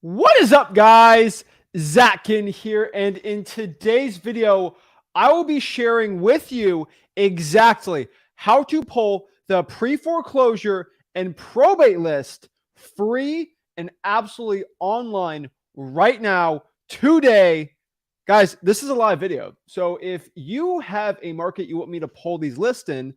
What is up, guys? Ginn here, and in today's video, I will be sharing with you exactly how to pull the pre-foreclosure and probate list free and absolutely online right now, today. Guys, this is a live video. So if you have a market you want me to pull these lists in,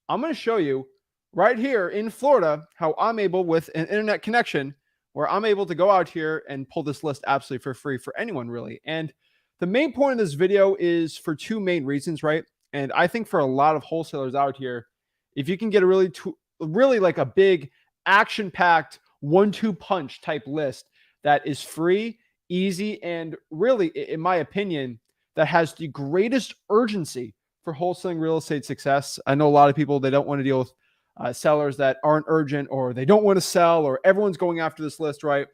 I'm going to show you right here in Florida how I'm able, with an internet connection, where I'm able to go out here and pull this list absolutely for free for anyone, really. And the main point of this video is for two main reasons, right? And I think for a lot of wholesalers out here, if you can get a really like a big action-packed 1-2 punch type list that is free, easy, and really, in my opinion, that has the greatest urgency for wholesaling real estate success. I know a lot of people, they don't want to deal with sellers that aren't urgent, or they don't want to sell, or everyone's going after this list, right?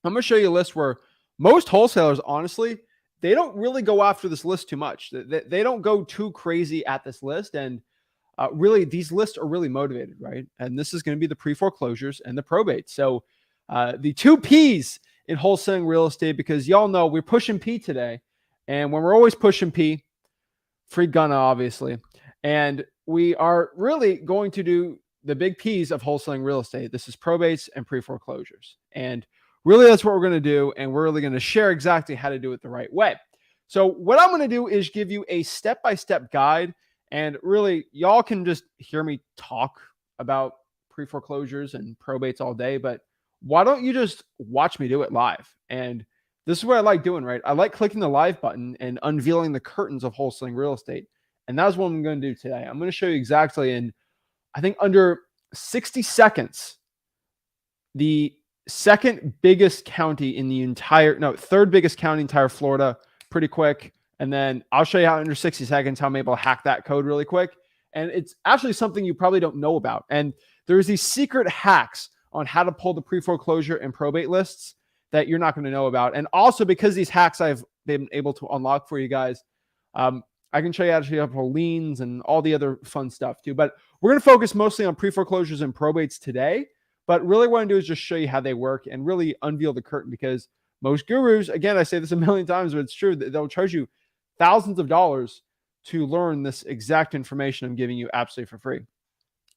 I'm going to show you a list where most wholesalers, honestly, they don't really go after this list too much. They don't go too crazy at this list. And really, these lists are really motivated, right? And this is going to be the pre-foreclosures and the probate. So the two P's in wholesaling real estate, because y'all know we're pushing P today. And when we're always pushing P, free Gunna, obviously. And we are really going to do the big P's of wholesaling real estate. This is probates and pre-foreclosures. And really, that's what we're going to do. And we're really going to share exactly how to do it the right way. So what I'm going to do is give you a step-by-step guide. And really, y'all can just hear me talk about pre-foreclosures and probates all day. But why don't you just watch me do it live? And this is what I like doing, right? I like clicking the live button and unveiling the curtains of wholesaling real estate. And that's what I'm going to do today. I'm going to show you exactly in, I think, under 60 seconds, the second biggest county in the entire, no, third biggest county in entire Florida, pretty quick. And then I'll show you how under 60 seconds, how I'm able to hack that code really quick. And it's actually something you probably don't know about. And there's these secret hacks on how to pull the pre-foreclosure and probate lists that you're not going to know about. And also, because these hacks I've been able to unlock for you guys, I can show you how to pull liens and all the other fun stuff too. But we're going to focus mostly on pre-foreclosures and probates today. But really what I want to do is just show you how they work and really unveil the curtain, because most gurus, again, I say this a million times, but it's true, that they'll charge you thousands of dollars to learn this exact information I'm giving you absolutely for free.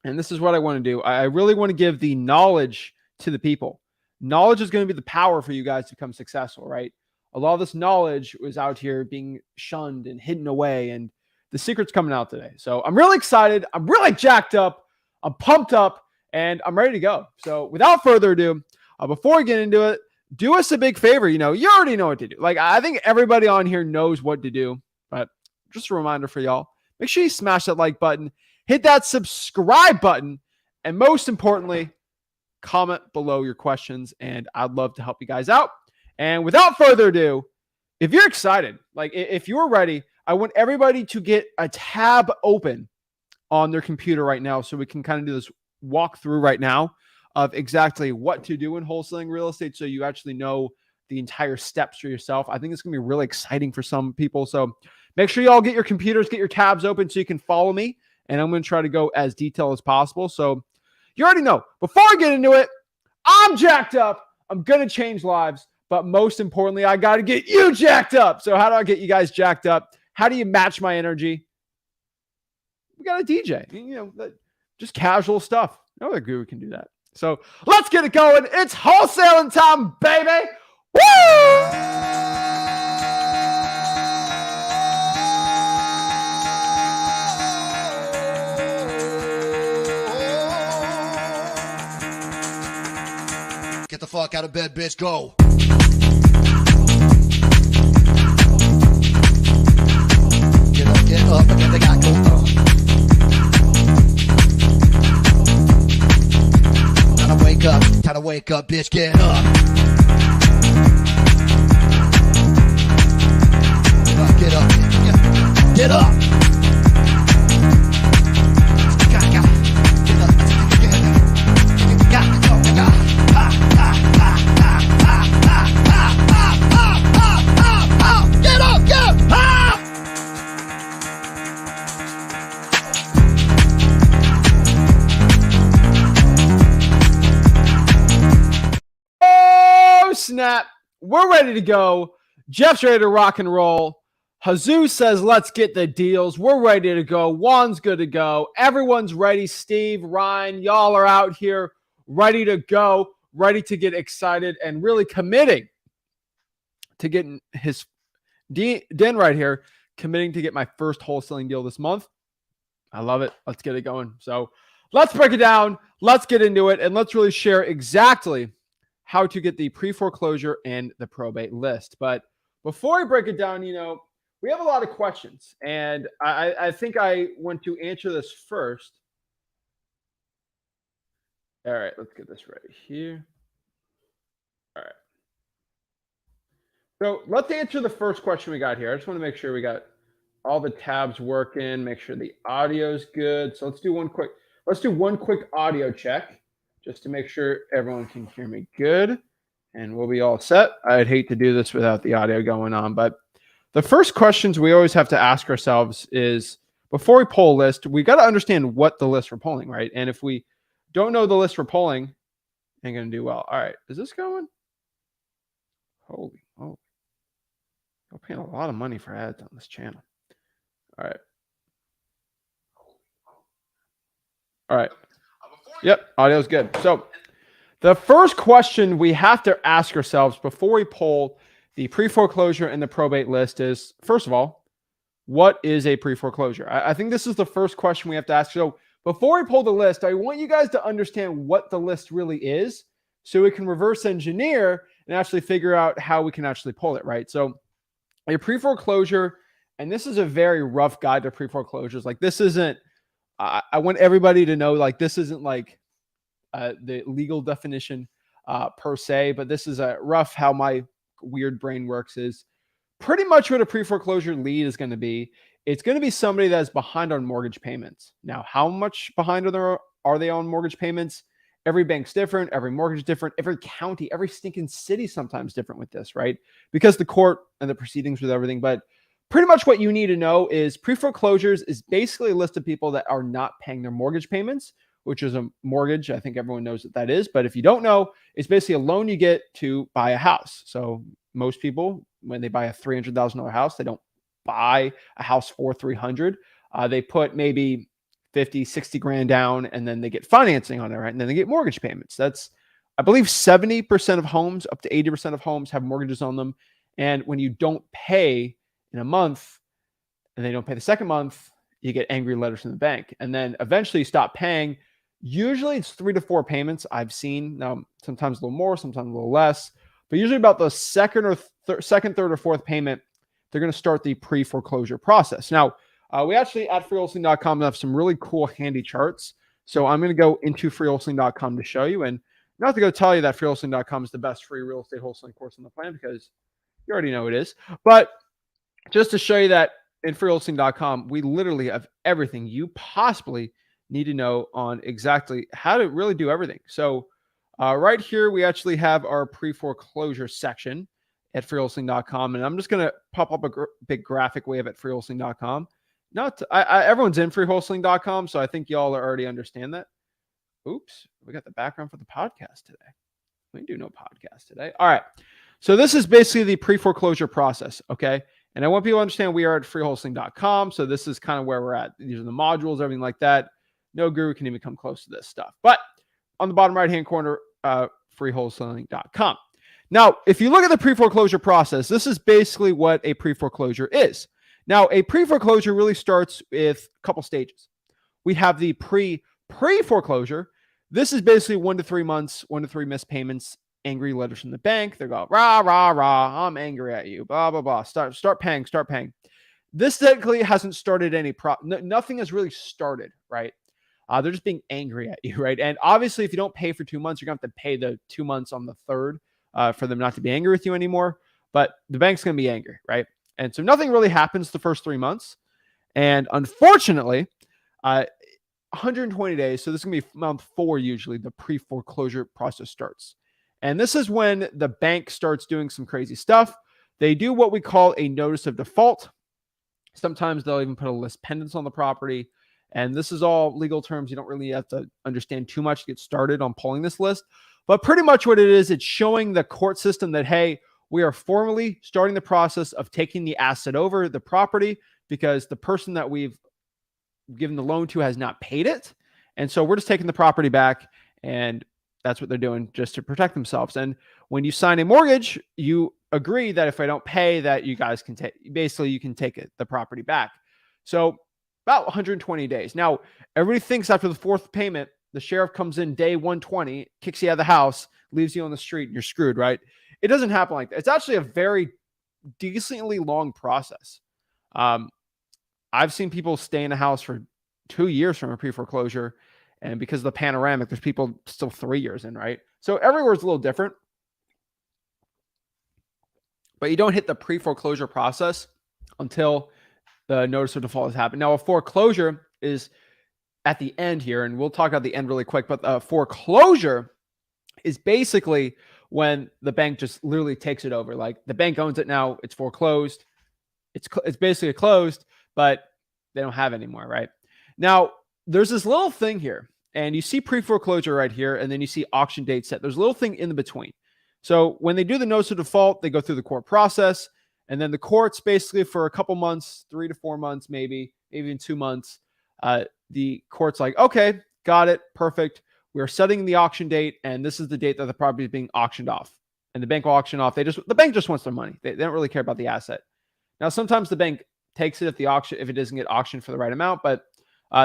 And this is what I want to do. I really want to give the knowledge to the people. Knowledge is going to be the power for you guys to become successful, right? A lot of this knowledge was out here being shunned and hidden away, and the secret's coming out today. So I'm really excited. I'm really jacked up. I'm pumped up, and I'm ready to go. So without further ado, before we get into it, do us a big favor. You already know what to do. Like, I think everybody on here knows what to do, but just a reminder for y'all, make sure you smash that like button, hit that subscribe button, and most importantly, comment below your questions, and I'd love to help you guys out. And without further ado, if you're excited, like if you're ready, I want everybody to get a tab open on their computer right now, so we can kind of do this walkthrough right now of exactly what to do in wholesaling real estate, so you actually know the entire steps for yourself. I think it's going to be really exciting for some people. So make sure you all get your computers, get your tabs open so you can follow me. And I'm going to try to go as detailed as possible. So you already know, before I get into it, I'm jacked up. I'm going to change lives. But most importantly, I got to get you jacked up. So how do I get you guys jacked up? How do you match my energy? We got a DJ, just casual stuff. No other guru can do that. So let's get it going. It's wholesaling time, baby. Woo! Get the fuck out of bed, bitch. Go. Get up, and get the guy go up. Time to wake up, bitch. Get up. Get up. Get up. snap. We're ready to go. Jeff's ready to rock and roll. Jesus says, let's get the deals. We're ready to go. Juan's good to go. Everyone's ready. Steve, Ryan, y'all are out here ready to go, ready to get excited and really committing to getting his Den right here, committing to get my first wholesaling deal this month. I love it. Let's get it going. So let's break it down. Let's get into it. And let's really share exactly how to get the pre-foreclosure and the probate list. But before I break it down, we have a lot of questions. And I think I want to answer this first. All right, let's get this ready here. All right. So let's answer the first question we got here. I just want to make sure we got all the tabs working, make sure the audio's good. So let's do one quick audio check just to make sure everyone can hear me good and we'll be all set. I'd hate to do this without the audio going on, but the first questions we always have to ask ourselves is before we pull a list, we got to understand what the list we're pulling, right? And if we don't know the list we're pulling, ain't going to do well. All right, is this going? Holy. We're paying a lot of money for ads on this channel. All right. Yep, audio's good. So the first question we have to ask ourselves before we pull the pre-foreclosure and the probate list is, first of all, what is a pre-foreclosure? I think this is the first question we have to ask. So before we pull the list, I want you guys to understand what the list really is so we can reverse engineer and actually figure out how we can actually pull it, right? So a pre-foreclosure, and this is a very rough guide to pre-foreclosures. Like this isn't, I want everybody to know, like this isn't like the legal definition per se, but this is a rough how my weird brain works is pretty much what a pre-foreclosure lead is going to be. It's going to be somebody that's behind on mortgage payments. Now, how much behind are they on mortgage payments? Every bank's different. Every mortgage is different. Every county, every stinking city sometimes different with this, right? Because the court and the proceedings with everything. But pretty much what you need to know is pre-foreclosures is basically a list of people that are not paying their mortgage payments, which is a mortgage. I think everyone knows what that is. But if you don't know, it's basically a loan you get to buy a house. So most people, when they buy a $300,000 house, they don't buy a house for $300,000. They put maybe 50, 60 grand down, and then they get financing on it, right? And then they get mortgage payments. That's, I believe 70% of homes, up to 80% of homes have mortgages on them. And when you don't pay in a month and they don't pay the second month, you get angry letters from the bank. And then eventually you stop paying. Usually it's 3 to 4 payments I've seen. Now, sometimes a little more, sometimes a little less, but usually about the second, third, or fourth payment, they're going to start the pre-foreclosure process. Now, we actually at freewholesaling.com have some really cool handy charts. So I'm going to go into freewholesaling.com to show you, and not to go tell you that freewholesaling.com is the best free real estate wholesaling course on the planet, because you already know it is. But just to show you that in freewholesaling.com, we literally have everything you possibly need to know on exactly how to really do everything. So right here, we actually have our pre-foreclosure section at freewholesaling.com. And I'm just going to pop up a big graphic we have at freewholesaling.com. Everyone's in freewholesaling.com, so I think y'all already understand that. Oops, we got the background for the podcast today. We do no podcast today. All right. So this is basically the pre-foreclosure process, okay? And I want people to understand we are at freewholesaling.com. So this is kind of where we're at. These are the modules, everything like that. No guru can even come close to this stuff. But on the bottom right-hand corner, freewholesaling.com. Now, if you look at the pre-foreclosure process, this is basically what a pre-foreclosure is. Now, a pre-foreclosure really starts with a couple stages. We have the pre-foreclosure. This is basically 1 to 3 months, 1 to 3 missed payments, angry letters from the bank. They're going, rah, rah, rah, I'm angry at you, blah, blah, blah. Start paying. This technically hasn't started any nothing has really started, right? They're just being angry at you, right? And obviously, if you don't pay for 2 months, you're going to have to pay the 2 months on the third for them not to be angry with you anymore. But the bank's going to be angry, right? And so nothing really happens the first 3 months. And unfortunately, 120 days, so this is going to be month 4 usually, the pre-foreclosure process starts. And this is when the bank starts doing some crazy stuff. They do what we call a notice of default. Sometimes they'll even put a list pendants on the property. And this is all legal terms. You don't really have to understand too much to get started on pulling this list. But pretty much what it is, it's showing the court system that, hey, we are formally starting the process of taking the asset over, the property, because the person that we've given the loan to has not paid it. And so we're just taking the property back, and that's what they're doing just to protect themselves. And when you sign a mortgage, you agree that if I don't pay, that you guys can take, basically you can take it, the property back. So about 120 days. Now, everybody thinks after the fourth payment, the sheriff comes in day 120, kicks you out of the house, leaves you on the street, and you're screwed, right? It doesn't happen like that. It's actually a very decently long process. I've seen people stay in a house for 2 years from a pre-foreclosure. And because of the panoramic, there's people still 3 years in, right? So everywhere's a little different. But you don't hit the pre-foreclosure process until the notice of default has happened. Now, a foreclosure is at the end here, and we'll talk about the end really quick, but a foreclosure is basically when the bank just literally takes it over. Like the bank owns it now, it's foreclosed. It's basically closed, but they don't have it anymore, right? Now, there's this little thing here, and you see pre-foreclosure right here, and then you see auction date set. There's a little thing in the between. So when they do the notice of default, they go through the court process, and then the courts basically for a couple months, 3 to 4 months, maybe even 2 months, the court's like, okay, got it, perfect. We're setting the auction date, and this is the date that the property is being auctioned off. And the bank will auction off. The bank just wants their money. They don't really care about the asset. Now, sometimes the bank takes it if it doesn't get auctioned for the right amount, but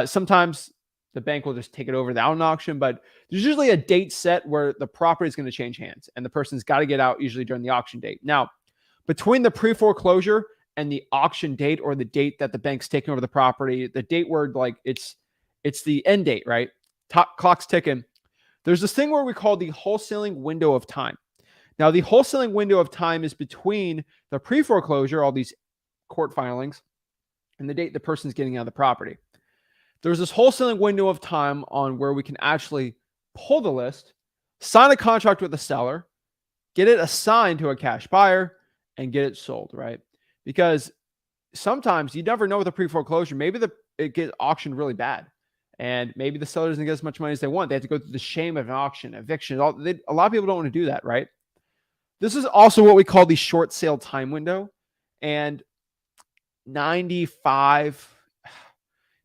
sometimes the bank will just take it over without an auction. But there's usually a date set where the property is going to change hands, and the person's got to get out usually during the auction date. Now, between the pre-foreclosure and the auction date, or the date that the bank's taking over the property, the date where like it's the end date, right? Clock's ticking. There's this thing where we call the wholesaling window of time. Now, the wholesaling window of time is between the pre-foreclosure, all these court filings, and the date the person's getting out of the property. There's this wholesaling window of time on where we can actually pull the list, sign a contract with the seller, get it assigned to a cash buyer, and get it sold, right? Because sometimes you never know with a pre-foreclosure. Maybe it gets auctioned really bad, and maybe the seller doesn't get as much money as they want. They have to go through the shame of an auction, eviction. A lot of people don't want to do that, right? This is also what we call the short sale time window, and 95,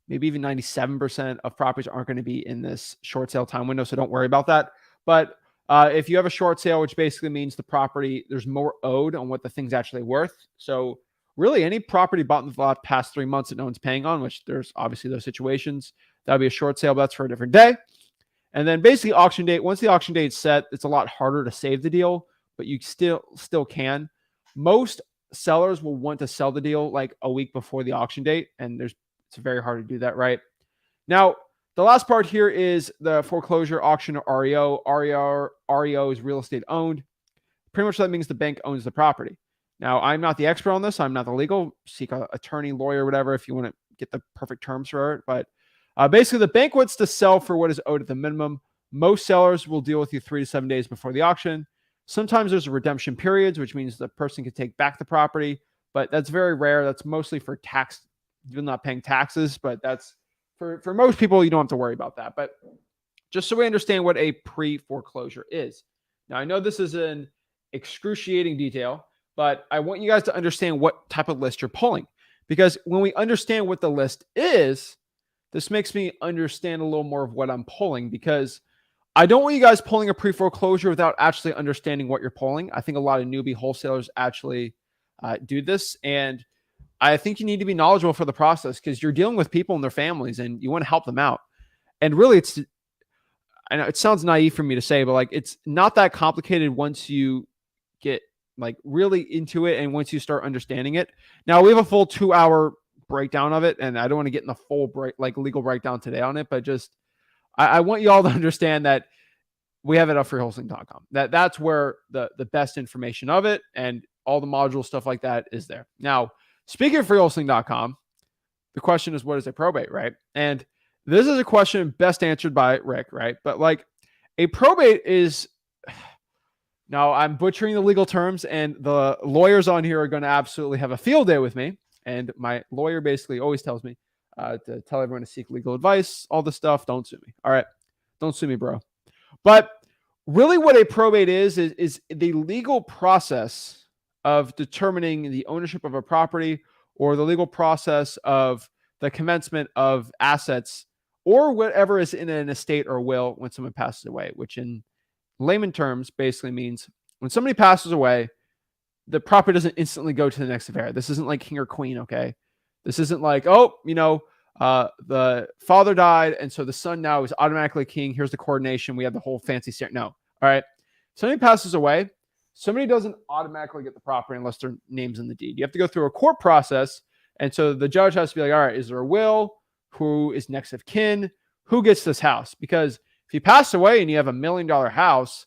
maybe even 97% of properties aren't going to be in this short sale time window, so don't worry about that. But if you have a short sale, which basically means the property, there's more owed on what the thing's actually worth. So really any property bought in the past 3 months that no one's paying on, which there's obviously those situations, that would be a short sale, but that's for a different day. And then basically auction date, once the auction date's set, it's a lot harder to save the deal, but you still can. Most sellers will want to sell the deal like a week before the auction date, and it's very hard to do that, right? Now, the last part here is the foreclosure auction, or REO. REO is real estate owned. Pretty much that means the bank owns the property. Now, I'm not the expert on this. I'm not the legal. Seek an attorney, lawyer, whatever, if you want to get the perfect terms for it. But basically, the bank wants to sell for what is owed at the minimum. Most sellers will deal with you 3 to 7 days before the auction. Sometimes there's a redemption periods, which means the person can take back the property, but that's very rare. That's mostly for tax. You're not paying taxes, but that's for most people, you don't have to worry about that. But just so we understand what a pre-foreclosure is. Now, I know this is an excruciating detail, but I want you guys to understand what type of list you're pulling. Because when we understand what the list is, this makes me understand a little more of what I'm pulling, because I don't want you guys pulling a pre-foreclosure without actually understanding what you're pulling. I think a lot of newbie wholesalers actually do this. And I think you need to be knowledgeable for the process, because you're dealing with people and their families, and you want to help them out. And really, I know it sounds naive for me to say, but like, it's not that complicated once you get like really into it and once you start understanding it. Now, we have a full 2-hour breakdown of it, and I don't want to get in the full legal breakdown today on it, but just I want you all to understand that we have it at freewholesaling.com. That's where the best information of it and all the module stuff like that is there. Now, speaking of freewholesaling.com, the question is, what is a probate, right? And this is a question best answered by Rick, right? But like, a probate is, now I'm butchering the legal terms, and the lawyers on here are going to absolutely have a field day with me. And my lawyer basically always tells me to tell everyone to seek legal advice, all this stuff. Don't sue me. All right. Don't sue me, bro. But Really what a probate is the legal process of determining the ownership of a property or the legal process of the commencement of assets or whatever is in an estate or will when someone passes away, which in layman terms basically means when somebody passes away, the property doesn't instantly go to the next of heir. This isn't like king or queen, okay? This isn't like, oh, the father died, and so the son now is automatically king. Here's the coordination. We have the whole fancy stare. No. All right. Somebody passes away. Somebody doesn't automatically get the property unless their name's in the deed. You have to go through a court process. And so the judge has to be like, all right, is there a will? Who is next of kin? Who gets this house? Because if you pass away and you have $1 million house,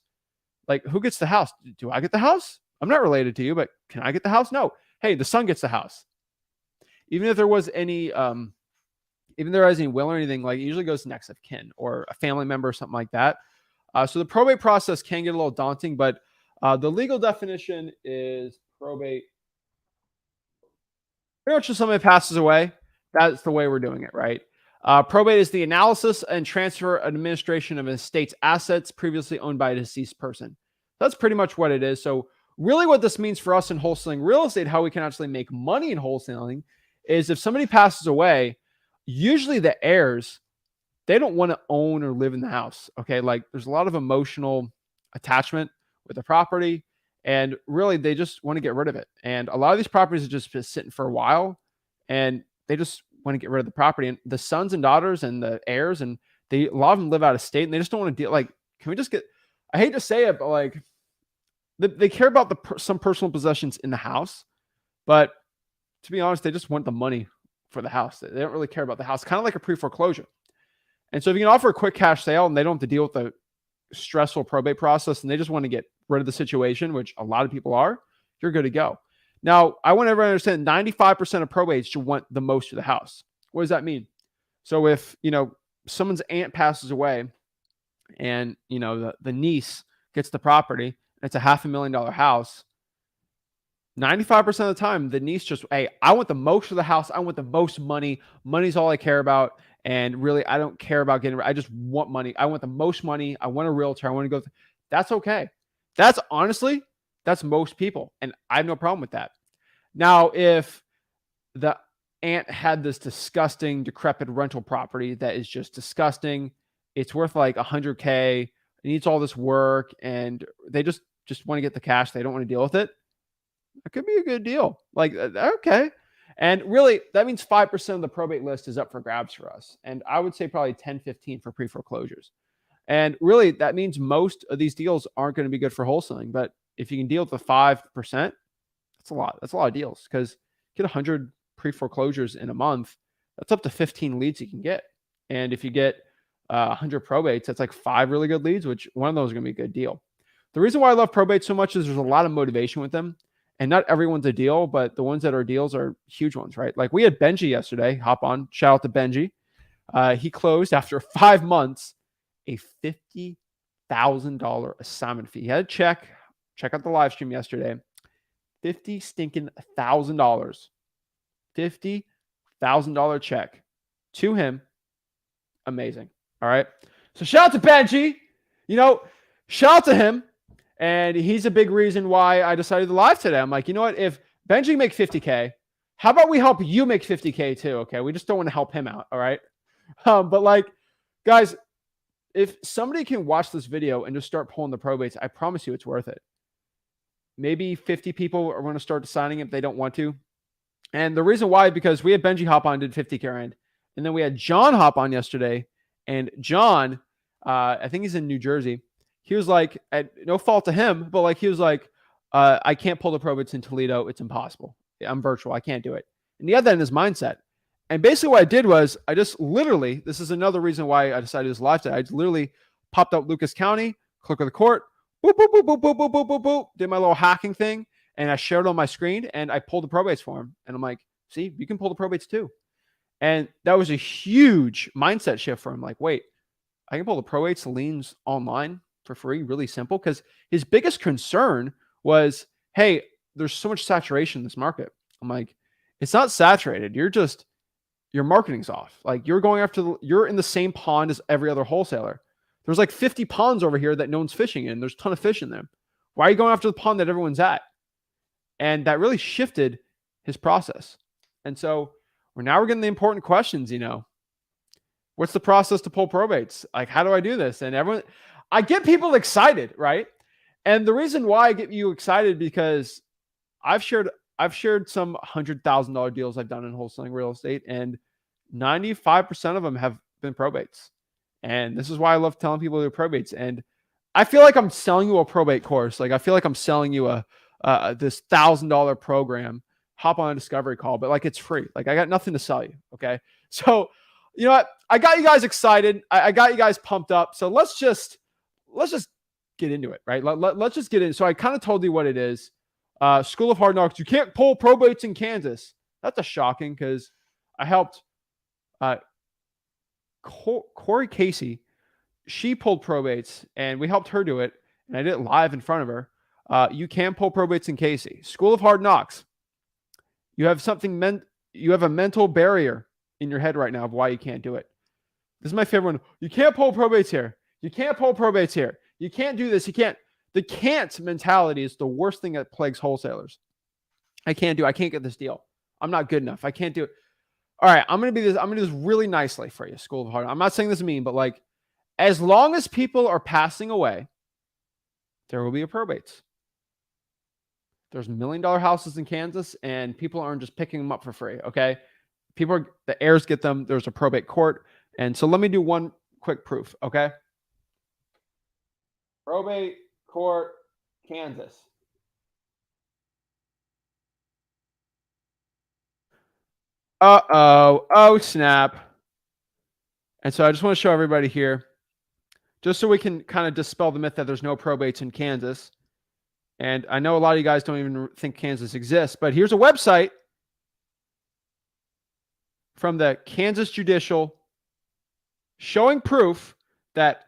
like who gets the house? Do I get the house? I'm not related to you, but can I get the house? No. Hey, the son gets the house. Even if there was any, even there is any will or anything, like it usually goes next of kin or a family member or something like that. So the probate process can get a little daunting, but the legal definition is probate. Pretty much if somebody passes away, that's the way we're doing it, right? Probate is the analysis and transfer and administration of an estate's assets previously owned by a deceased person. That's pretty much what it is. So really what this means for us in wholesaling real estate, how we can actually make money in wholesaling is if somebody passes away, usually the heirs, they don't want to own or live in the house. Okay. Like there's a lot of emotional attachment with the property and really they just want to get rid of it. And a lot of these properties are just been sitting for a while and they just want to get rid of the property, and the sons and daughters and the heirs, and a lot of them live out of state and they just don't want to deal. Like, can we just get, I hate to say it, but like they care about some personal possessions in the house, but to be honest, they just want the money for the house. They don't really care about the house, kind of like a pre-foreclosure. And so if you can offer a quick cash sale and they don't have to deal with the stressful probate process and they just want to get rid of the situation, which a lot of people are, you're good to go. Now, I want everyone to understand 95% of probates should want the most for the house. What does that mean? So if, someone's aunt passes away and, the niece gets the property, and it's a $500,000 house, 95% of the time, the niece just, hey, I want the most for the house. I want the most money. Money's all I care about. And really, I don't care about I just want money. I want the most money. I want a realtor. I want to go. That's okay. That's honestly, that's most people. And I have no problem with that. Now, if the aunt had this disgusting, decrepit rental property that is just disgusting, it's worth like $100K, it needs all this work, and they just want to get the cash. They don't want to deal with it. It could be a good deal. Like, okay. And really, that means 5% of the probate list is up for grabs for us. And I would say probably 10, 15 for pre-foreclosures. And really, that means most of these deals aren't going to be good for wholesaling. But if you can deal with the 5%, that's a lot. That's a lot of deals because get 100 pre-foreclosures in a month. That's up to 15 leads you can get. And if you get 100 probates, that's like 5 really good leads, which one of those is going to be a good deal. The reason why I love probate so much is there's a lot of motivation with them. And not everyone's a deal, but the ones that are deals are huge ones, right? Like we had Benji yesterday, hop on, shout out to Benji. He closed after 5 months a $50,000 assignment fee. He had a check out the live stream yesterday, $50,000, $50,000 check to him. Amazing. All right. So shout out to Benji, shout out to him. And he's a big reason why I decided to live today. I'm like, you know what? If Benji make 50K, how about we help you make 50K too? Okay. We just don't want to help him out. All right. But like, guys, if somebody can watch this video and just start pulling the probates, I promise you it's worth it. Maybe 50 people are going to start signing if they don't want to. And the reason why, because we had Benji hop on, did 50K, and then we had John hop on yesterday. And John, I think he's in New Jersey. He was like, no fault to him, but like, he was like, I can't pull the probates in Toledo. It's impossible. I'm virtual. I can't do it. And he had that in his mindset. And basically what I did was I just literally, this is another reason why I decided this live today. I just literally popped up Lucas County, click on the court, boop, boop, boop, boop, boop, boop, boop, boop, boop, did my little hacking thing. And I shared it on my screen and I pulled the probates for him. And I'm like, see, you can pull the probates too. And that was a huge mindset shift for him. Like, wait, I can pull the probates, liens online for free, really simple. Because his biggest concern was, hey, there's so much saturation in this market. I'm like, it's not saturated. Your marketing's off. Like you're going after, you're in the same pond as every other wholesaler. There's like 50 ponds over here that no one's fishing in. There's a ton of fish in them. Why are you going after the pond that everyone's at? And that really shifted his process. And so we're getting the important questions, what's the process to pull probates? Like, how do I do this? And I get people excited, right? And the reason why I get you excited because I've shared some $100,000 deals I've done in wholesaling real estate, and 95% of them have been probates. And this is why I love telling people to do probates. And I feel like I'm selling you a probate course. Like I feel like I'm selling you this $1,000 program. Hop on a discovery call, but like it's free. Like I got nothing to sell you. Okay, so you know what? I got you guys excited. I got you guys pumped up. So let's just get into it, right? Let's just get in. So I kind of told you what it is. School of Hard Knocks. You can't pull probates in Kansas. That's a shocking because I helped Corey Casey. She pulled probates and we helped her do it. And I did it live in front of her. You can pull probates in Casey. School of Hard Knocks. You have you have a mental barrier in your head right now of why you can't do it. This is my favorite one. You can't pull probates here. You can't pull probates here. You can't do this. You can't. The can't mentality is the worst thing that plagues wholesalers. I can't get this deal. I'm not good enough. I can't do it. All right, I'm going to do this really nicely for you, School of Hard. I'm not saying this mean, but like, as long as people are passing away, there will be a probates. There's $1 million houses in Kansas, and people aren't just picking them up for free. Okay, the heirs get them. There's a probate court, and so let me do one quick proof. Okay, probate court, Kansas. Oh snap! And so I just want to show everybody here, just so we can kind of dispel the myth that there's no probates in Kansas. And I know a lot of you guys don't even think Kansas exists, but here's a website from the Kansas Judicial showing proof that,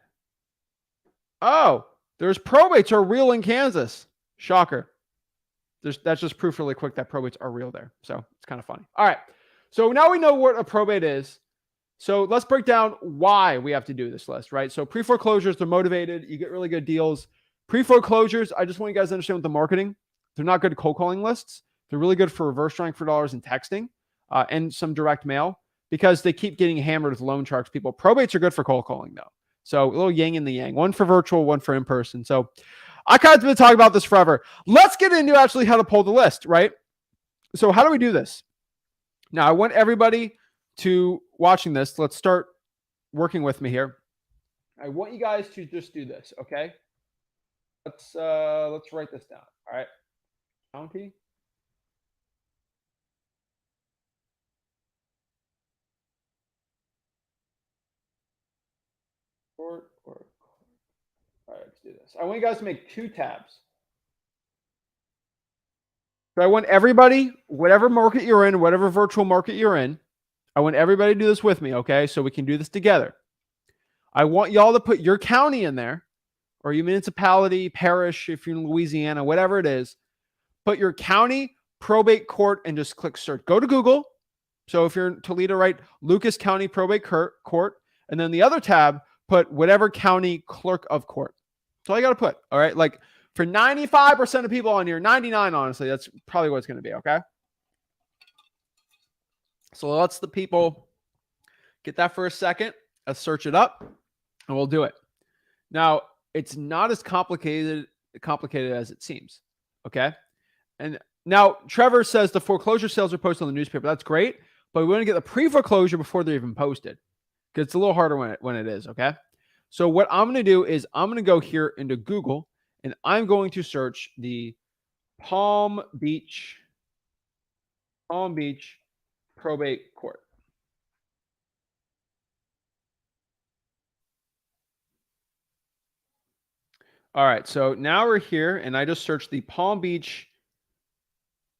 there's probates are real in Kansas. Shocker. That's just proof really quick that probates are real there. So it's kind of funny. All right. So now we know what a probate is. So let's break down why we have to do this list, right? So pre-foreclosures, they're motivated. You get really good deals. Pre-foreclosures, I just want you guys to understand with the marketing, they're not good cold calling lists. They're really good for reverse trying for dollars and texting and some direct mail because they keep getting hammered with loan sharks people. Probates are good for cold calling though. So a little yin and the yang, one for virtual, one for in-person. So I kind of been talking about this forever. Let's get into actually how to pull the list, right? So how do we do this? Now I want everybody to watching this. Let's start working with me here. I want you guys to just do this, okay? Let's write this down. All right. County. Court. All right, let's do this. I want you guys to make 2 tabs. So I want everybody, whatever market you're in, whatever virtual market you're in, I want everybody to do this with me, okay? So we can do this together. I want y'all to put your county in there, or your municipality, parish, if you're in Louisiana, whatever it is. Put your county, probate court, and just click search. Go to Google. So if you're in Toledo, write Lucas County Probate Court. And then the other tab, put whatever county clerk of court. That's all you got to put. All right. Like for 95% of people on here, 99, honestly, that's probably what it's going to be. Okay. So let's the people get that for a second. Let's search it up and we'll do it. Now, it's not as complicated as it seems. Okay. And now Trevor says the foreclosure sales are posted on the newspaper. That's great. But we want to get the pre-foreclosure before they're even posted. Because it's a little harder when it is. Okay. So what I'm going to do is I'm going to go here into Google and I'm going to search the Palm Beach Probate Court. All right, so now we're here, and I just searched the Palm Beach,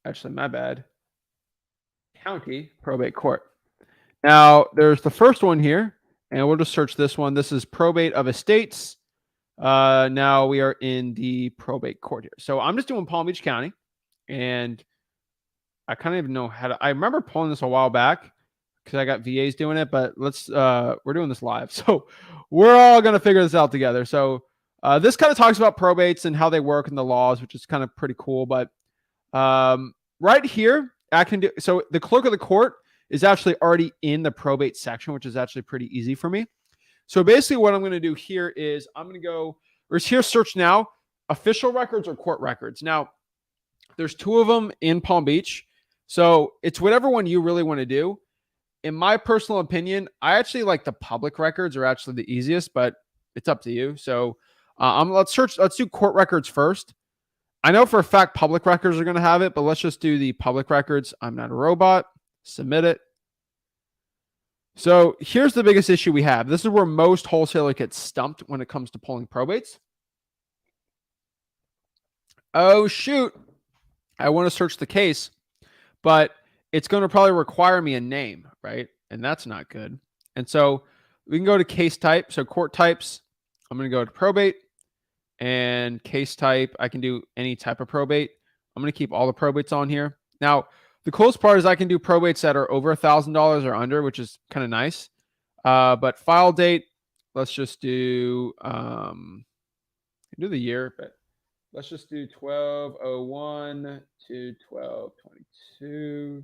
actually, my bad, County Probate Court. Now, there's the first one here, and we'll just search this one. This is Probate of Estates. Now we are in the Probate Court here. So I'm just doing Palm Beach County, and I kind of even know how to, I remember pulling this a while back. because I got VAs doing it, but we're doing this live. So we're all going to figure this out together. So this kind of talks about probates and how they work and the laws, which is kind of pretty cool. But right here, I can do, so the clerk of the court is actually already in the probate section, which is actually pretty easy for me. So basically what I'm going to do here is I'm going to go, there's here search now, official records or court records. Now, there's two of them in Palm Beach. So it's whatever one you really want to do. In my personal opinion, I actually like the public records are actually the easiest, but it's up to you. So let's do court records first. I know for a fact public records are going to have it, but let's just do the public records. I'm not a robot. Submit it. So here's the biggest issue we have. This is where most wholesalers get stumped when it comes to pulling probates. Oh, shoot. I want to search the case, but it's going to probably require me a name, right? And that's not good. And so we can go to case type. So court types, I'm going to go to probate and case type. I can do any type of probate. I'm going to keep all the probates on here. Now, the coolest part is I can do probates that are over $1,000 or under, which is kind of nice. But file date, let's just do the year, but let's just do 12/01 to 12/22,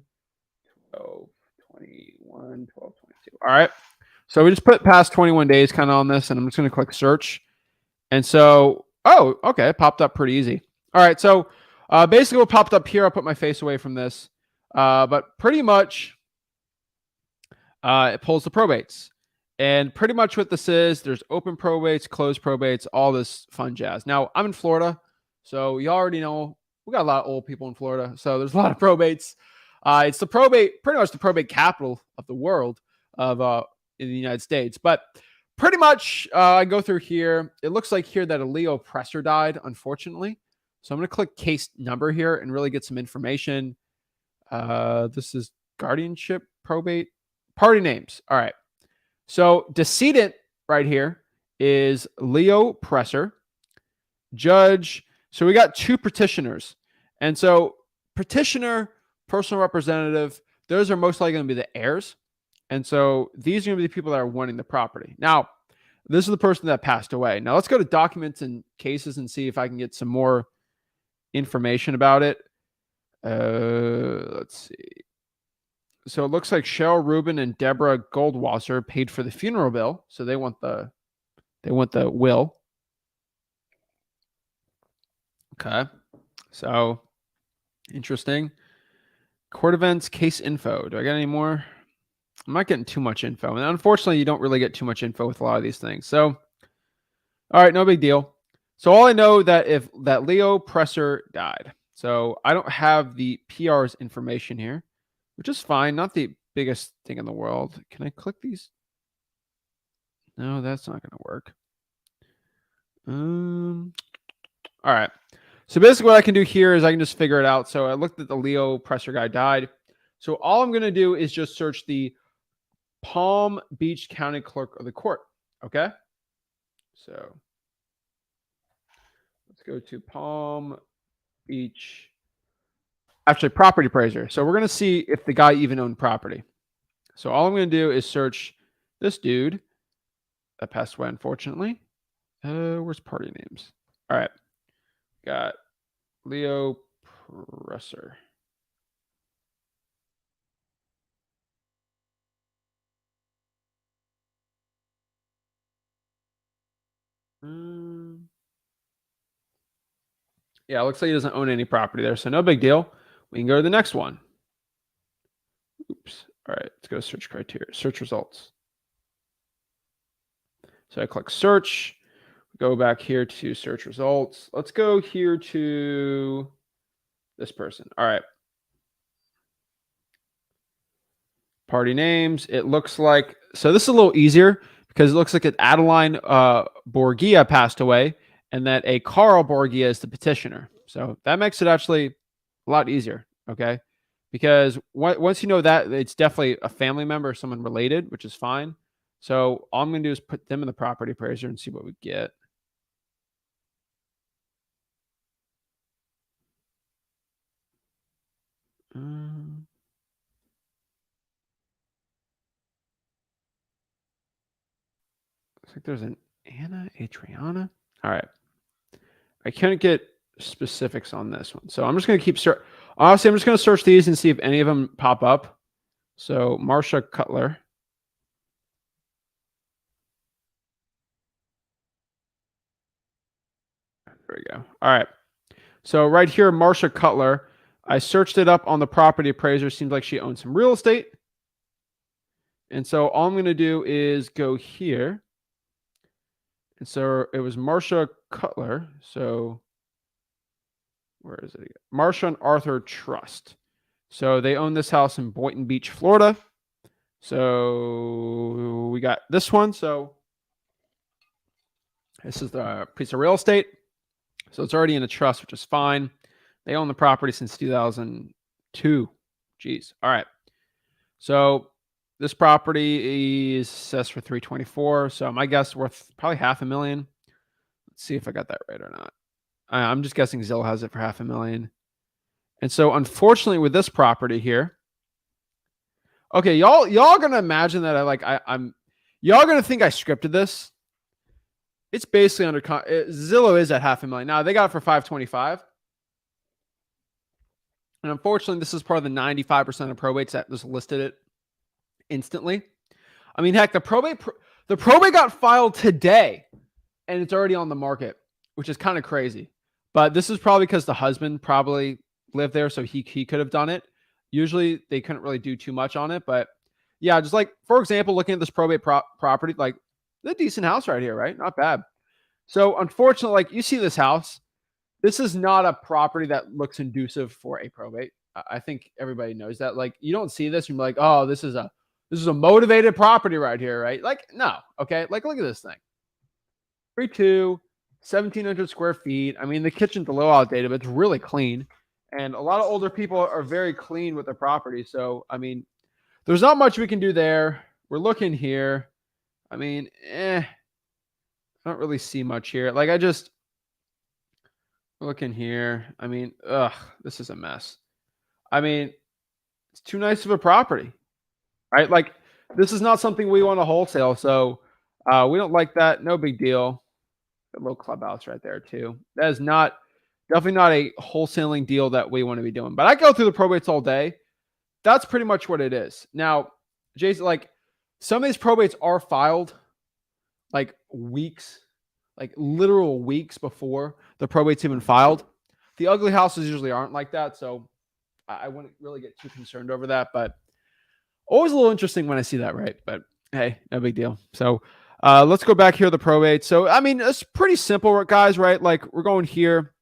12/21, 12/22. All right. So we just put past 21 days kind of on this, and I'm just going to click search. And so, oh, okay, it popped up pretty easy. All right. So basically what popped up here, I'll put my face away from this. But pretty much it pulls the probates. And pretty much what this is, there's open probates, closed probates, all this fun jazz. Now, I'm in Florida, so you already know we got a lot of old people in Florida, so there's a lot of probates. It's the probate, pretty much the probate capital of the world of in the United States. But pretty much, I go through here. It looks like here that a Leo Presser died, unfortunately. So I'm going to click case number here and really get some information. This is guardianship probate party names. All right. So decedent right here is Leo Presser. Judge. So we got two petitioners. And so petitioner, personal representative, those are most likely going to be the heirs. And so these are going to be the people that are wanting the property. Now, this is the person that passed away. Now let's go to documents and cases and see if I can get some more information about it. Let's see. So it looks like Cheryl Rubin and Deborah Goldwasser paid for the funeral bill. So they want the will. Okay. So interesting. Court events, case info. Do I get any more? I'm not getting too much info. And unfortunately, you don't really get too much info with a lot of these things. So, all right, no big deal. So all I know that Leo Presser died. So I don't have the PR's information here, which is fine. Not the biggest thing in the world. Can I click these? No, that's not going to work. All right. So basically what I can do here is I can just figure it out. So I looked at the Leo Presser guy died. So all I'm going to do is just search the Palm Beach County Clerk of the Court. Okay. So let's go to Palm Beach. Actually, property appraiser. So we're going to see if the guy even owned property. So all I'm going to do is search this dude that passed away, unfortunately. Where's party names? All right. Got Leo Presser. Yeah, it looks like he doesn't own any property there, so no big deal. We can go to the next one. Oops. All right, let's go to search criteria, search results. So I click search, go back here to search results. Let's go here to this person. All right. Party names. It looks like, so this is a little easier because it looks like an Adeline Borgia passed away and that a Carl Borgia is the petitioner. So that makes it actually a lot easier. Okay. Because once you know that, it's definitely a family member or someone related, which is fine. So all I'm going to do is put them in the property appraiser and see what we get. Looks like there's an Anna Adriana. All right. I can't get specifics on this one. So I'm just going to keep search. Honestly, I'm just going to search these and see if any of them pop up. So Marsha Cutler. There we go. All right. So right here, Marsha Cutler. I searched it up on the property appraiser. Seems like she owns some real estate. And so all I'm going to do is go here. And so it was Marsha Cutler. So where is it again? Marsha and Arthur Trust. So they own this house in Boynton Beach, Florida. So we got this one. So this is the piece of real estate. So it's already in a trust, which is fine. They own the property since 2002. Jeez. All right. So this property is assessed for 324. So my guess worth probably $500,000. Let's see if I got that right or not. I'm just guessing Zillow has it for $500,000. And so unfortunately with this property here, okay, y'all gonna imagine that I'm y'all gonna think I scripted this. It's basically under Zillow is at $500,000. Now they got it for 525. And unfortunately, this is part of the 95% of probates that just listed it instantly. I mean, heck, the probate got filed today and it's already on the market, which is kind of crazy. But this is probably because the husband probably lived there, so he could have done it. Usually they couldn't really do too much on it, but yeah, just like, for example, looking at this probate property, like a decent house right here, right? Not bad. So unfortunately, like you see this house, this is not a property that looks conducive for a probate. I think everybody knows that. Like you don't see this and you're like, oh, this is a motivated property right here, right? Like, no, okay. Like, look at this thing. 3.2, 1,700 square feet. I mean, the kitchen's a little outdated, but it's really clean. And a lot of older people are very clean with their property. So, I mean, there's not much we can do there. We're looking here. I mean, I don't really see much here. Like, looking here. I mean, this is a mess. I mean, it's too nice of a property, right? Like, this is not something we want to wholesale. So, we don't like that. No big deal. A little clubhouse right there too. That is definitely not a wholesaling deal that we want to be doing. But I go through the probates all day. That's pretty much what it is. Now, Jason, like some of these probates are filed like weeks, like literal weeks before the probate's even filed. The ugly houses usually aren't like that. So I wouldn't really get too concerned over that. But always a little interesting when I see that, right? But hey, no big deal. So let's go back here to the probate. So, I mean, it's pretty simple, guys, right? Like we're going here.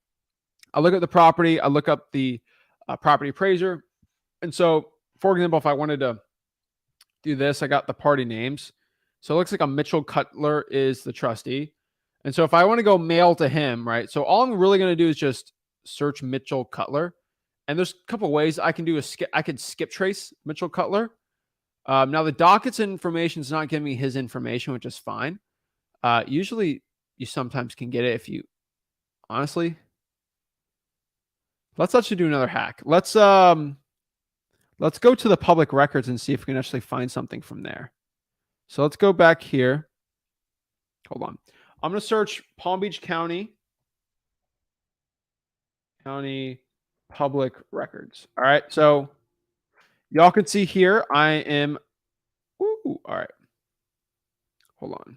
I look at the property. I look up the property appraiser. And so, for example, if I wanted to do this, I got the party names. So it looks like a Mitchell Cutler is the trustee. And so if I want to go mail to him, right? So all I'm really going to do is just search Mitchell Cutler. And there's a couple ways I can do I could skip trace Mitchell Cutler. Now the docket's information is not giving me his information, which is fine. Usually you sometimes can get it if you honestly. Let's actually do another hack. Let's go to the public records and see if we can actually find something from there. So let's go back here. Hold on. I'm going to search Palm Beach County public records. All right. So y'all can see here, I am, all right. Hold on.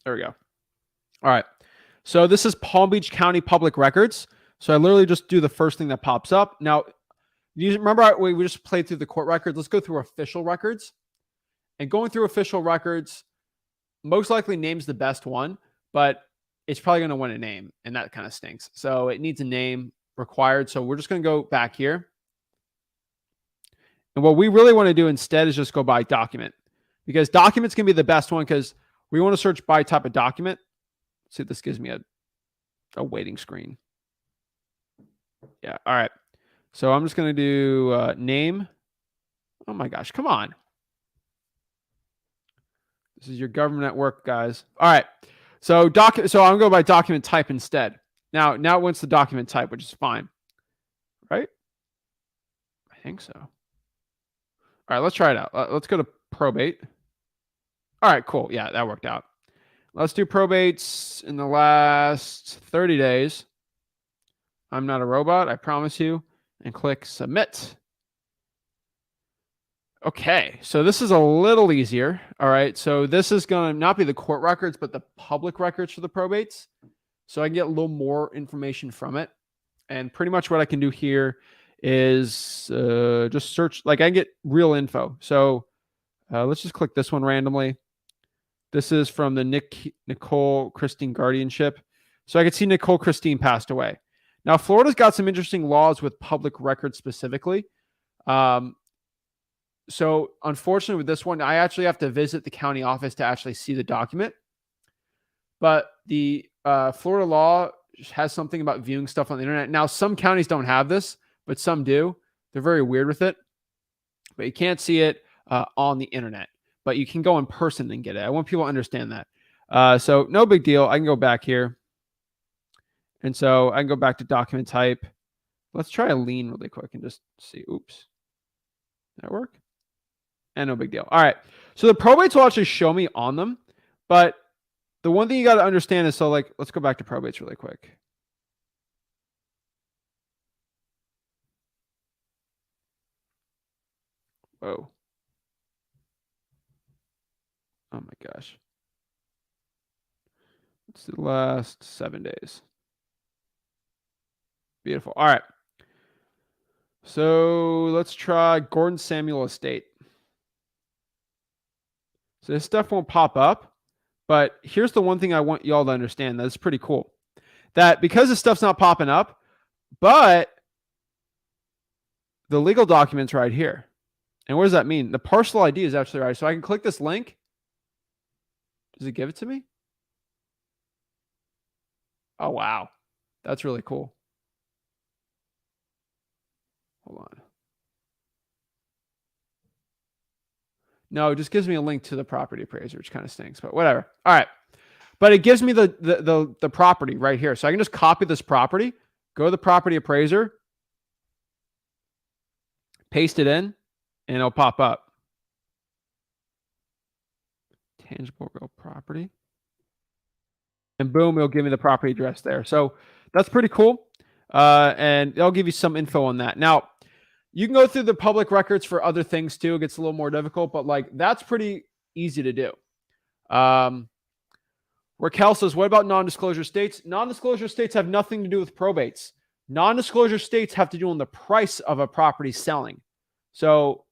There we go. All right. So this is Palm Beach County public records. So I literally just do the first thing that pops up. Now, you remember we just played through the court records. Let's go through official records. And going through official records, most likely name's the best one, but it's probably going to want a name, and that kind of stinks. So it needs a name required. So we're just going to go back here. And what we really want to do instead is just go by document, because documents can be the best one because we want to search by type of document. Let's see if this gives me a waiting screen. Yeah. All right. So I'm just going to do name. Oh my gosh. Come on. This is your government at work, guys. All right. So I'm going to go by document type instead. Now it wants the document type, which is fine. Right? I think so. All right. Let's try it out. Let's go to probate. All right, cool. Yeah, that worked out. Let's do probates in the last 30 days. I'm not a robot, I promise you. And click submit. Okay, so this is a little easier. All right, so this is going to not be the court records, but the public records for the probates. So I can get a little more information from it. And pretty much what I can do here is just search, like I can get real info. So let's just click this one randomly. This is from the Nicole Christine guardianship. So I could see Nicole Christine passed away. Now, Florida's got some interesting laws with public records specifically. So unfortunately with this one, I actually have to visit the county office to actually see the document. But the Florida law has something about viewing stuff on the internet. Now, some counties don't have this, but some do. They're very weird with it. But you can't see it on the internet. But you can go in person and get it. I want people to understand that. So no big deal. I can go back here. And so I can go back to document type. Let's try a lien really quick and just see. Oops. Did that work? And no big deal. All right. So the probates will actually show me on them. But the one thing you got to understand is, so like, let's go back to probates really quick. Whoa. Oh my gosh. It's the last 7 days. Beautiful. All right. So let's try Gordon Samuel Estate. So this stuff won't pop up, but here's the one thing I want y'all to understand that's pretty cool. That because this stuff's not popping up, but the legal document's right here. And what does that mean? The parcel ID is actually right. So I can click this link. Does it give it to me? Oh, wow. That's really cool. Hold on. No, it just gives me a link to the property appraiser, which kind of stinks, but whatever. All right. But it gives me the property right here. So I can just copy this property, go to the property appraiser, paste it in, and it'll pop up. Tangible real property. And boom, it'll give me the property address there. So that's pretty cool. And it'll give you some info on that. Now, you can go through the public records for other things too. It gets a little more difficult, but like that's pretty easy to do. Raquel says, what about non-disclosure states? Non-disclosure states have nothing to do with probates. Non-disclosure states have to do on the price of a property selling. So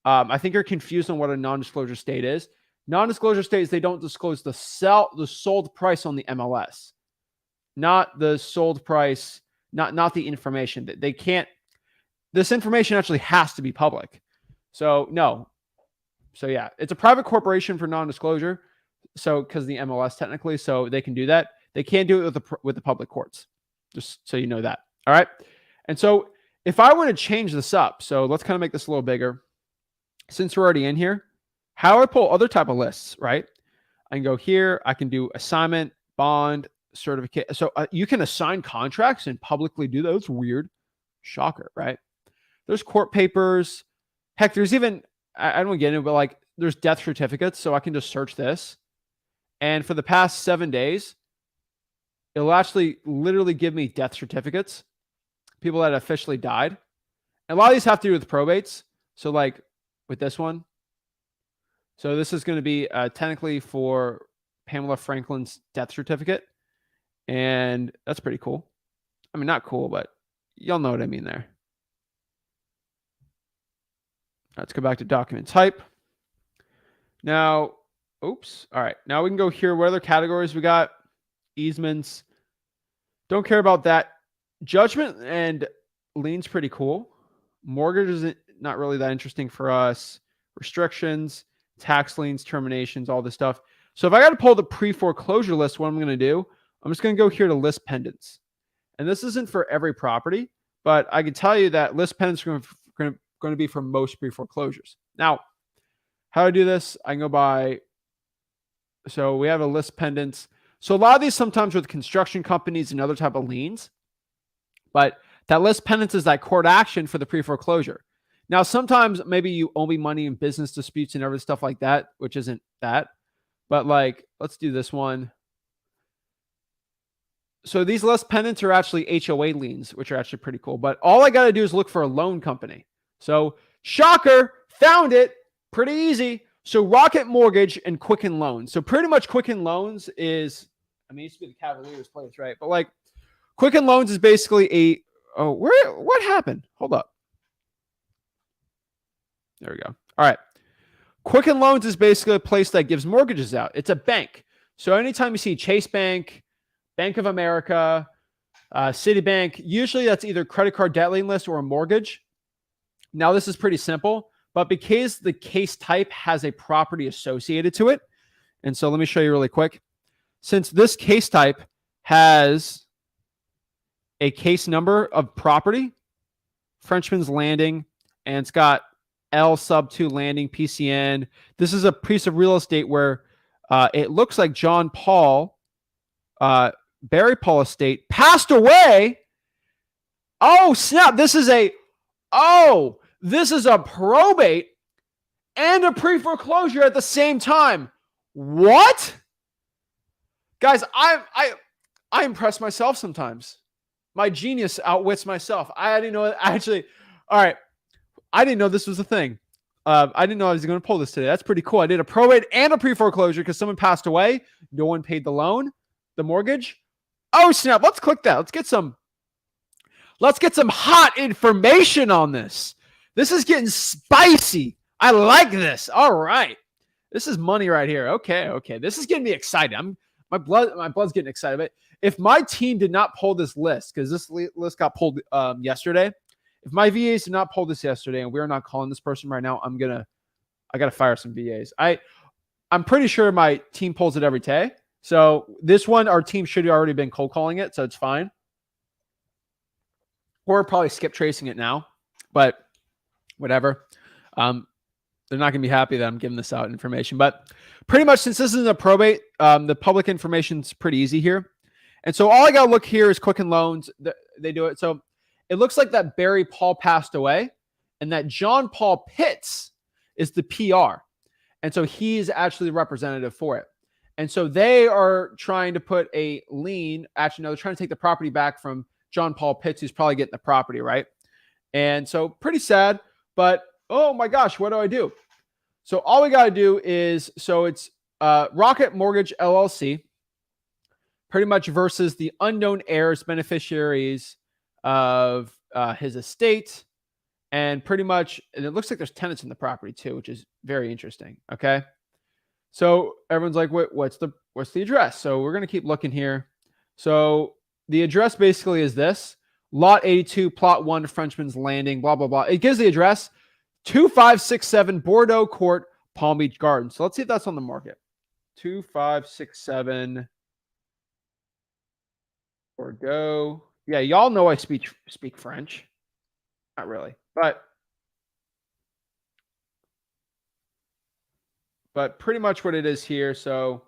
I think you're confused on what a non-disclosure state is. Non-disclosure states, they don't disclose the sold price on the MLS, not the sold price, not the information. They can't. This information actually has to be public. So no. So yeah, it's a private corporation for non-disclosure. So because the MLS technically, so they can do that. They can't do it with the public courts. Just so you know that. All right. And so if I want to change this up, so let's kind of make this a little bigger. Since we're already in here, how do I pull other type of lists, right? I can go here. I can do assignment, bond, certificate. So you can assign contracts and publicly do those. Weird. Shocker, right? There's court papers. Heck, there's even, I don't get into it, but like there's death certificates. So I can just search this. And for the past 7 days, it'll actually literally give me death certificates. People that officially died. And a lot of these have to do with probates. So like with this one. So this is going to be technically for Pamela Franklin's death certificate. And that's pretty cool. I mean, not cool, but y'all know what I mean there. Let's go back to document type. Now, oops. All right. Now we can go here. What other categories we got? Easements. Don't care about that. Judgment and liens pretty cool. Mortgage is not really that interesting for us. Restrictions, tax liens, terminations, all this stuff. So if I got to pull the pre-foreclosure list, what I'm going to do, I'm just going to go here to list pendants. And this isn't for every property, but I can tell you that list pendants are going to be for most pre-foreclosures. Now, how do I do this? I can go by, so we have a list pendants. So a lot of these sometimes with construction companies and other type of liens, but that list pendants is that court action for the pre-foreclosure. Now, sometimes maybe you owe me money in business disputes and every stuff like that, which isn't that. But like, let's do this one. So these less pendants are actually HOA liens, which are actually pretty cool. But all I got to do is look for a loan company. So shocker, found it. Pretty easy. So Rocket Mortgage and Quicken Loans. So pretty much Quicken Loans is, I mean, it used to be the Cavaliers place, right? But like Quicken Loans is basically what happened? Hold up. There we go. All right. Quicken Loans is basically a place that gives mortgages out. It's a bank. So anytime you see Chase Bank, Bank of America, Citibank, usually that's either credit card debt lien list or a mortgage. Now this is pretty simple, but because the case type has a property associated to it, and so let me show you really quick. Since this case type has a case number of property, Frenchman's Landing, and it's got L sub 2 landing PCN. This is a piece of real estate where it looks like John Paul, Barry Paul estate passed away. Oh, snap. This is a probate and a pre-foreclosure at the same time. What? Guys, I impress myself sometimes. My genius outwits myself. I didn't know actually. All right. I didn't know this was a thing. I didn't know I was going to pull this today. That's pretty cool. I did a probate and a pre-foreclosure because someone passed away. No one paid the loan, the mortgage. Oh, snap. Let's click that. Let's get some hot information on this. This is getting spicy. I like this. All right. This is money right here. Okay. This is getting me excited. My blood's getting excited. But if my team did not pull this list, because this list got pulled yesterday, if my VAs did not pull this yesterday and we're not calling this person right now, I got to fire some VAs. I'm pretty sure my team pulls it every day. So this one, our team should have already been cold calling it. So it's fine. Or probably skip tracing it now, but whatever. They're not going to be happy that I'm giving this out information, but pretty much since this is a probate, the public information is pretty easy here. And so all I got to look here is Quicken Loans. They do it. So it looks like that Barry Paul passed away and that John Paul Pitts is the PR. And so he's actually the representative for it. And so they are trying to put a lien. Actually, no, they're trying to take the property back from John Paul Pitts, who's probably getting the property, right? And so pretty sad, but oh my gosh, what do I do? So all we got to do is, so it's Rocket Mortgage LLC, pretty much versus the unknown heirs, beneficiaries of his estate. And pretty much, and it looks like there's tenants in the property too, which is very interesting. Okay. So everyone's like, what's the address? So we're going to keep looking here. So the address basically is this: lot 82, plot 1, Frenchman's Landing, blah, blah, blah. It gives the address 2567 Bordeaux Court, Palm Beach Gardens. So let's see if that's on the market. 2567 Bordeaux. Yeah, y'all know I speak French. Not really, but pretty much what it is here. So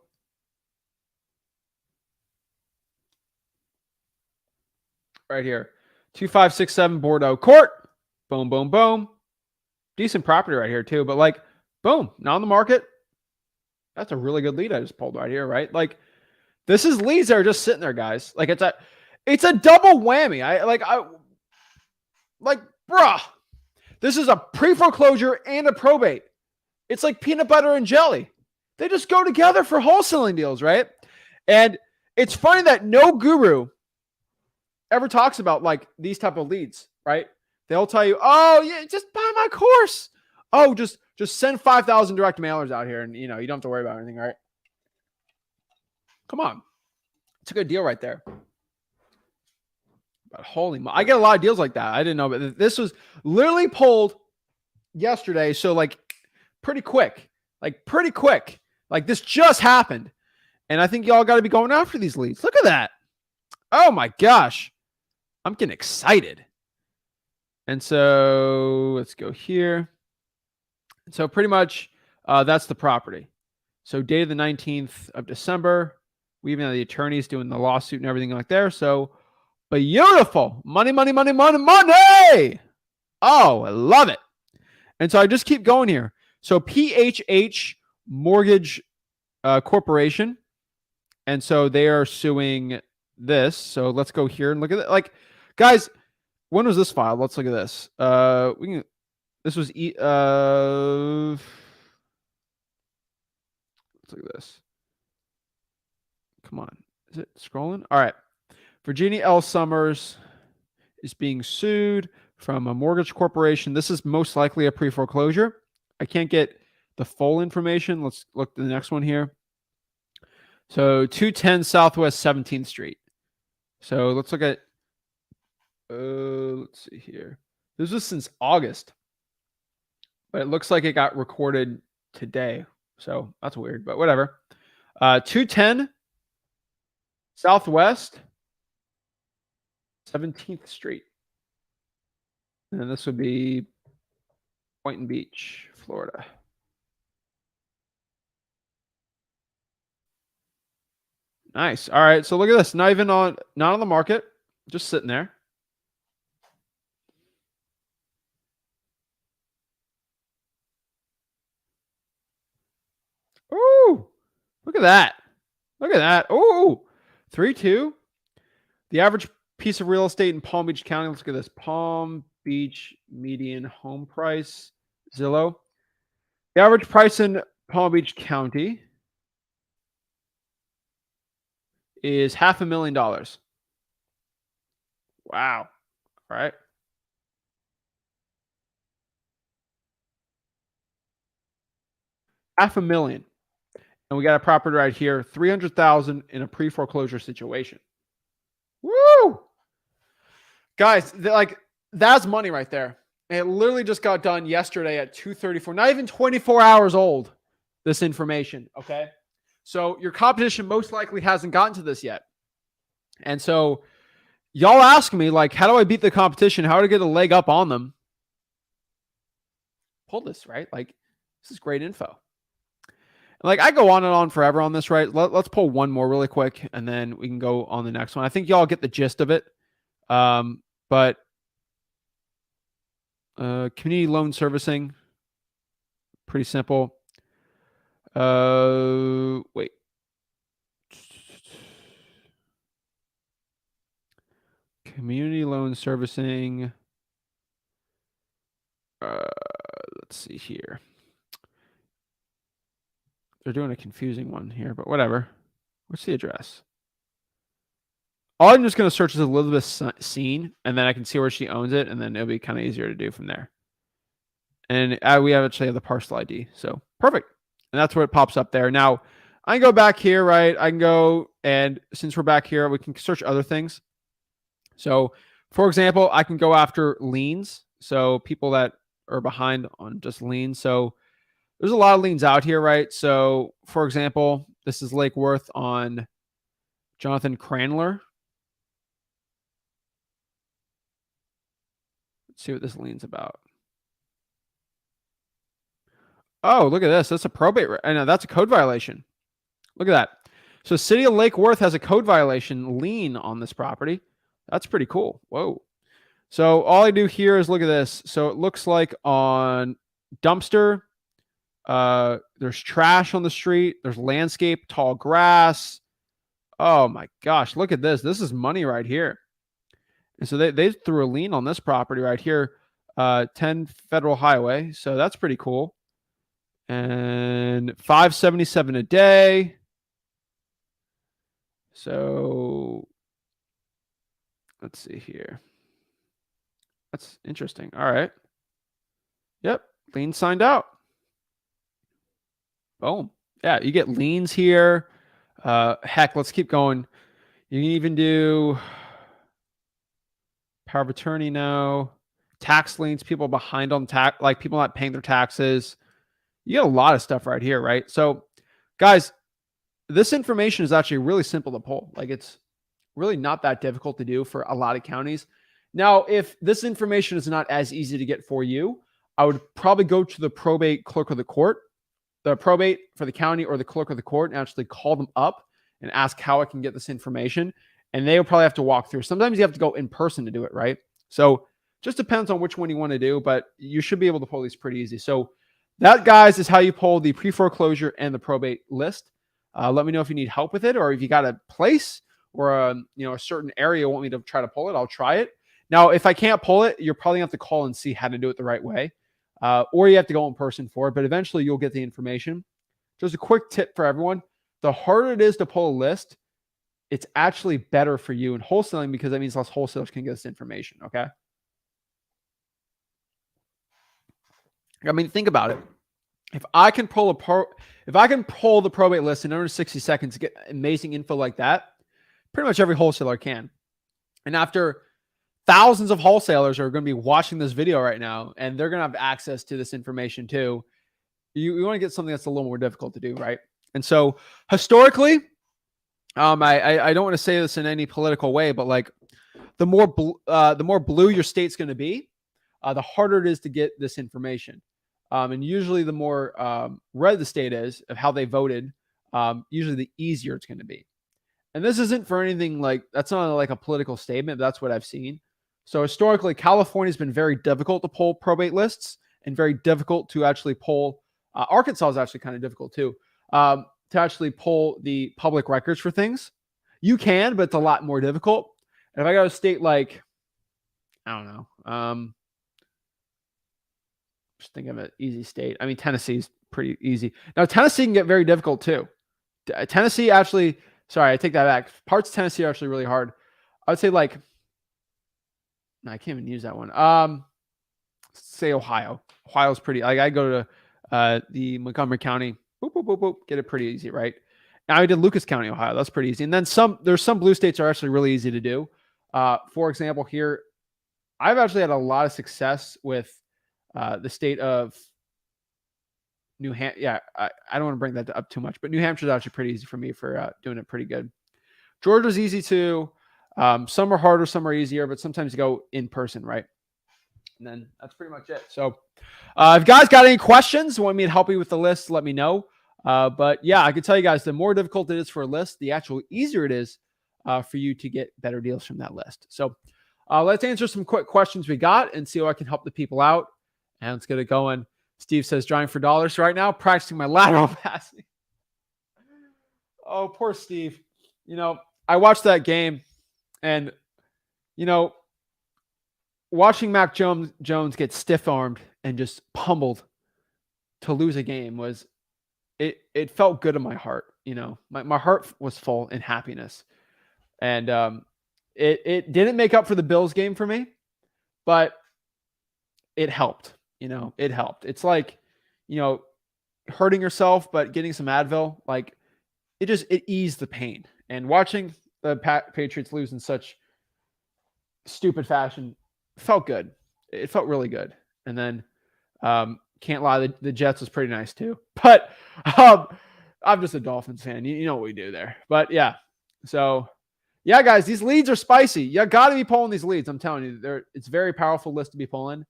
right here, 2567 Bordeaux Court. Boom, boom, boom. Decent property right here too, but like, boom, not on the market. That's a really good lead I just pulled right here, right? Like, this is leads that are just sitting there, guys. Like, it's a double whammy. Bruh, this is a pre-foreclosure and a probate. It's like peanut butter and jelly. They just go together for wholesaling deals, right? And it's funny that no guru ever talks about like these type of leads, right? They'll tell you, oh yeah, just buy my course. Oh, just send 5,000 direct mailers out here, and you don't have to worry about anything, right? Come on, it's a good deal right there. But holy moly, I get a lot of deals like that. I didn't know, but this was literally pulled yesterday, so like pretty quick. Like this just happened, and I think y'all got to be going after these leads. Look at that. Oh my gosh, I'm getting excited. And so let's go here. So pretty much that's the property. So date of the 19th of December. We even have the attorneys doing the lawsuit and everything like there. So beautiful. Money, money, money, money, money. Oh, I love it. And so I just keep going here. So PHH Mortgage corporation. And so they are suing this. So let's go here and look at it. Like, guys, when was this filed? Let's look at this. This was let's look at this. Come on. Is it scrolling? All right. Virginia L. Summers is being sued from a mortgage corporation. This is most likely a pre-foreclosure. I can't get the full information. Let's look at the next one here. So 210 Southwest 17th Street. So let's look at, let's see here. This was since August, but it looks like it got recorded today. So that's weird, but whatever. 210 Southwest 17th Street. And then this would be Boynton Beach, Florida. Nice. All right. So look at this. Not on the market. Just sitting there. Ooh. Look at that. Look at that. Ooh. 3-2. The average piece of real estate in Palm Beach County. Let's look at this. Palm Beach median home price. Zillow. The average price in Palm Beach County is $500,000. Wow. All right. $500,000. And we got a property right here, $300,000 in a pre-foreclosure situation. Woo! Guys, like, that's money right there. And it literally just got done yesterday at 2:34. Not even 24 hours old, this information, okay? So your competition most likely hasn't gotten to this yet. And so y'all ask me, like, how do I beat the competition? How do I get a leg up on them? Pull this, right? Like, this is great info. Like, I go on and on forever on this, right? Let's pull one more really quick, and then we can go on the next one. I think y'all get the gist of it. But community loan servicing, pretty simple. Wait. Community loan servicing. Let's see here. They're doing a confusing one here, but whatever. What's the address? All I'm just going to search is Elizabeth Scene, and then I can see where she owns it, and then it'll be kind of easier to do from there. And we actually have the parcel ID, so perfect. And that's where it pops up there. Now, I can go back here, right? I can go, and since we're back here, we can search other things. So, for example, I can go after liens. So people that are behind on just liens. So there's a lot of liens out here, right? So, for example, this is Lake Worth on Jonathan Cranler. Let's see what this lien's about. Oh, look at this. That's a probate. I know that's a code violation. Look at that. So City of Lake Worth has a code violation lien on this property. That's pretty cool. Whoa. So all I do here is look at this. So it looks like on dumpster, there's trash on the street. There's landscape, tall grass. Oh my gosh. Look at this. This is money right here. And so they threw a lien on this property right here, 10 Federal Highway. So that's pretty cool. And $577 a day. So let's see here. That's interesting. All right. Yep. Lien signed out. Boom. Yeah, you get liens here. Heck, let's keep going. You can even do power of attorney now. Tax liens, people behind on tax, like people not paying their taxes. You get a lot of stuff right here, right? So, guys, this information is actually really simple to pull. Like, it's really not that difficult to do for a lot of counties. Now, if this information is not as easy to get for you, I would probably go to the probate clerk of the court, the probate for the county or the clerk of the court, and actually call them up and ask how I can get this information. And they will probably have to walk through. Sometimes you have to go in person to do it, right? So just depends on which one you want to do, but you should be able to pull these pretty easy. So that, guys, is how you pull the pre-foreclosure and the probate list. Let me know if you need help with it, or if you got a place or a certain area you want me to try to pull it. I'll try it. Now, if I can't pull it, you're probably gonna have to call and see how to do it the right way, or you have to go in person for it. But eventually, you'll get the information. Just a quick tip for everyone: the harder it is to pull a list, it's actually better for you in wholesaling because that means less wholesalers can get this information. Okay. I mean, think about it. If I can pull the probate list in under 60 seconds to get amazing info like that, pretty much every wholesaler can. And after thousands of wholesalers are going to be watching this video right now, and they're going to have access to this information too, you want to get something that's a little more difficult to do, right? And so historically, I don't want to say this in any political way, but like the more blue your state's going to be, the harder it is to get this information. And usually the more red the state is of how they voted, usually the easier it's going to be. And this isn't for anything like, that's not like a political statement, but that's what I've seen. So historically, California's been very difficult to pull probate lists and very difficult to actually pull. Arkansas is actually kind of difficult too, to actually pull the public records for things. You can, but it's a lot more difficult. And if I got a state like, I don't know, just think of an easy state. I mean, Tennessee's pretty easy. Now, Tennessee can get very difficult too. Tennessee actually, sorry, I take that back. Parts of Tennessee are actually really hard. I would say like, no, I can't even use that one. Say Ohio. Ohio's pretty, like I go to the Montgomery County, boop, boop, boop, boop, get it pretty easy, right? Now I did Lucas County, Ohio. That's pretty easy. And then there's some blue states are actually really easy to do. For example, here, I've actually had a lot of success with the state of New Hampshire. Yeah, I don't want to bring that up too much, but New Hampshire is actually pretty easy for me for doing it pretty good. Georgia's easy too. Some are harder, some are easier, but sometimes you go in person, right? And then that's pretty much it. So if you guys got any questions, want me to help you with the list, let me know. But yeah, I can tell you guys, the more difficult it is for a list, the actual easier it is for you to get better deals from that list. So let's answer some quick questions we got and see how I can help the people out. And let's get it going. Steve says, drawing for dollars right now, practicing my lateral passing. Oh, poor Steve. I watched that game, and, watching Mac Jones get stiff-armed and just pummeled to lose a game it felt good in my heart. My heart was full in happiness. And it didn't make up for the Bills game for me, but it helped. It helped. It's like, hurting yourself, but getting some Advil, like it eased the pain. And watching the Patriots lose in such stupid fashion felt good. It felt really good. And then, can't lie, the Jets was pretty nice too. But I'm just a Dolphins fan. You know what we do there. But yeah, so yeah, guys, these leads are spicy. You got to be pulling these leads. I'm telling you, it's a very powerful list to be pulling,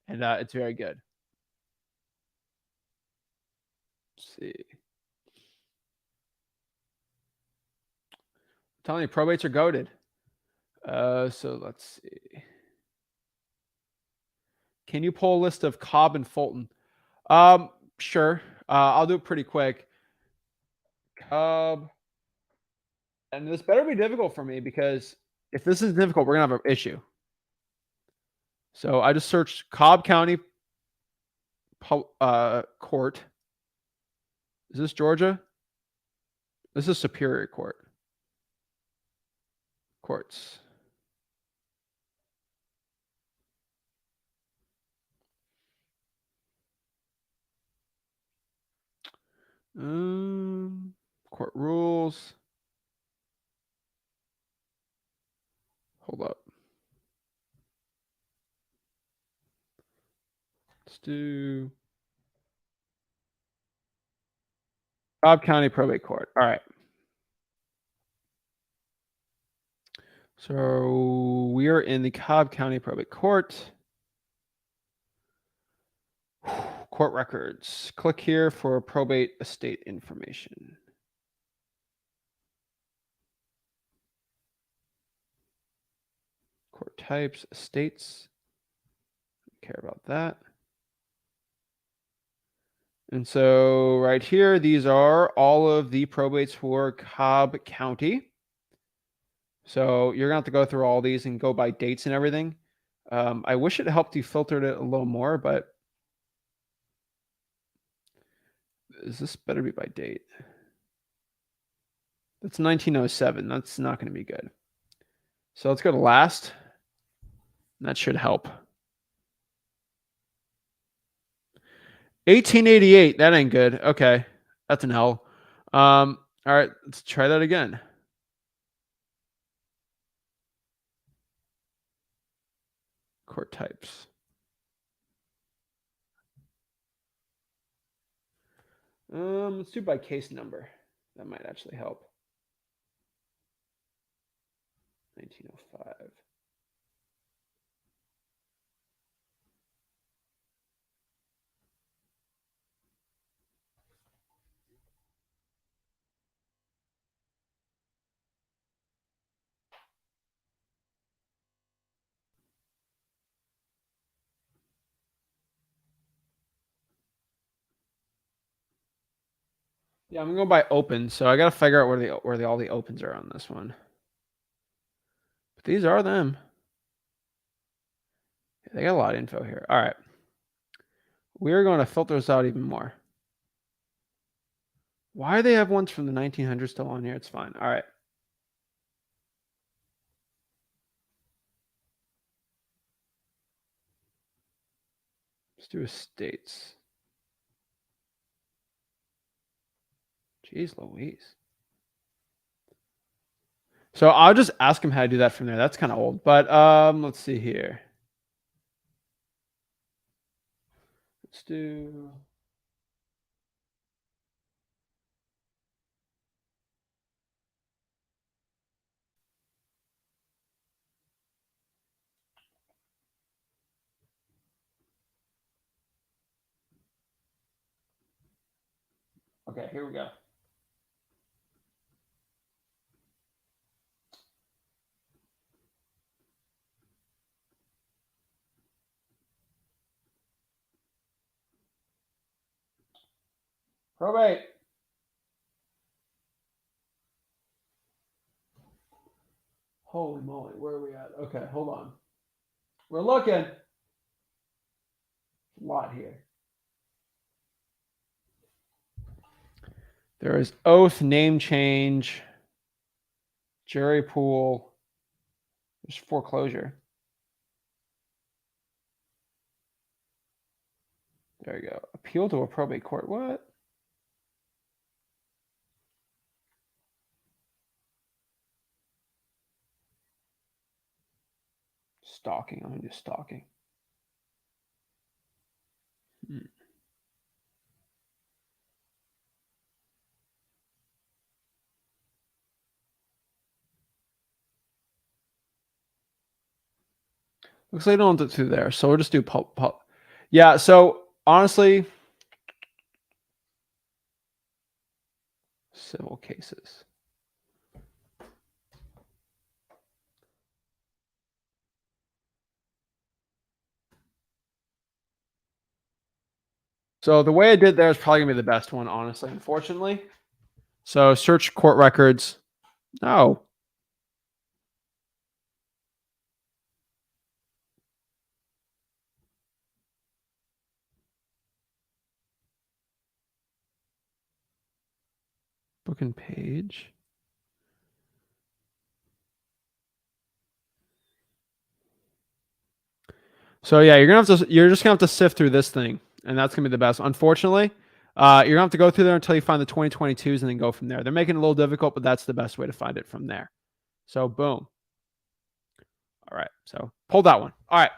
and it's very good. Let's see. I'm telling you, probates are goated. So let's see. Can you pull a list of Cobb and Fulton? Sure. I'll do it pretty quick. Cobb. And this better be difficult for me, because if this is difficult, we're going to have an issue. So I just searched Cobb County Court. Is this Georgia? This is Superior Court. Courts. Court rules. Hold up. Let's do Cobb County Probate Court. All right. So we are in the Cobb County Probate Court. Court records. Click here for probate estate information. Court types, estates. Don't care about that. And so right here, these are all of the probates for Cobb County. So you're gonna have to go through all these and go by dates and everything. I wish it helped you filtered it a little more, but this better be by date. That's 1907. That's not going to be good. So let's go to last. That should help. 1888. That ain't good. Okay. That's an L. All right. Let's try that again. Court types. Let's do by case number. That might actually help. 1905. Yeah, I'm gonna go by open, so I gotta figure out where all the opens are on this one. But these are them. Yeah, they got a lot of info here. All right. We're going to filter this out even more. Why do they have ones from the 1900s still on here? It's fine. All right. Let's do estates. Jeez Louise. So I'll just ask him how to do that from there. That's kind of old. But let's see here. Let's do... Okay, here we go. Probate. Holy moly, where are we at? Okay, hold on. We're looking. A lot here. There is oath, name change, jury pool. There's foreclosure. There you go. Appeal to a probate court. What? Stalking. I'm going to do stalking. Looks like I don't have to do there. So we'll just do pulp. Yeah. So honestly, civil cases. So the way I did there is probably gonna be the best one, honestly, unfortunately. So search court records. No. Book and page. So yeah, you're just gonna have to sift through this thing, and that's gonna be the best. Unfortunately, you're gonna have to go through there until you find the 2022s and then go from there. They're making it a little difficult, but that's the best way to find it from there. So boom. All right. So pull that one. All right.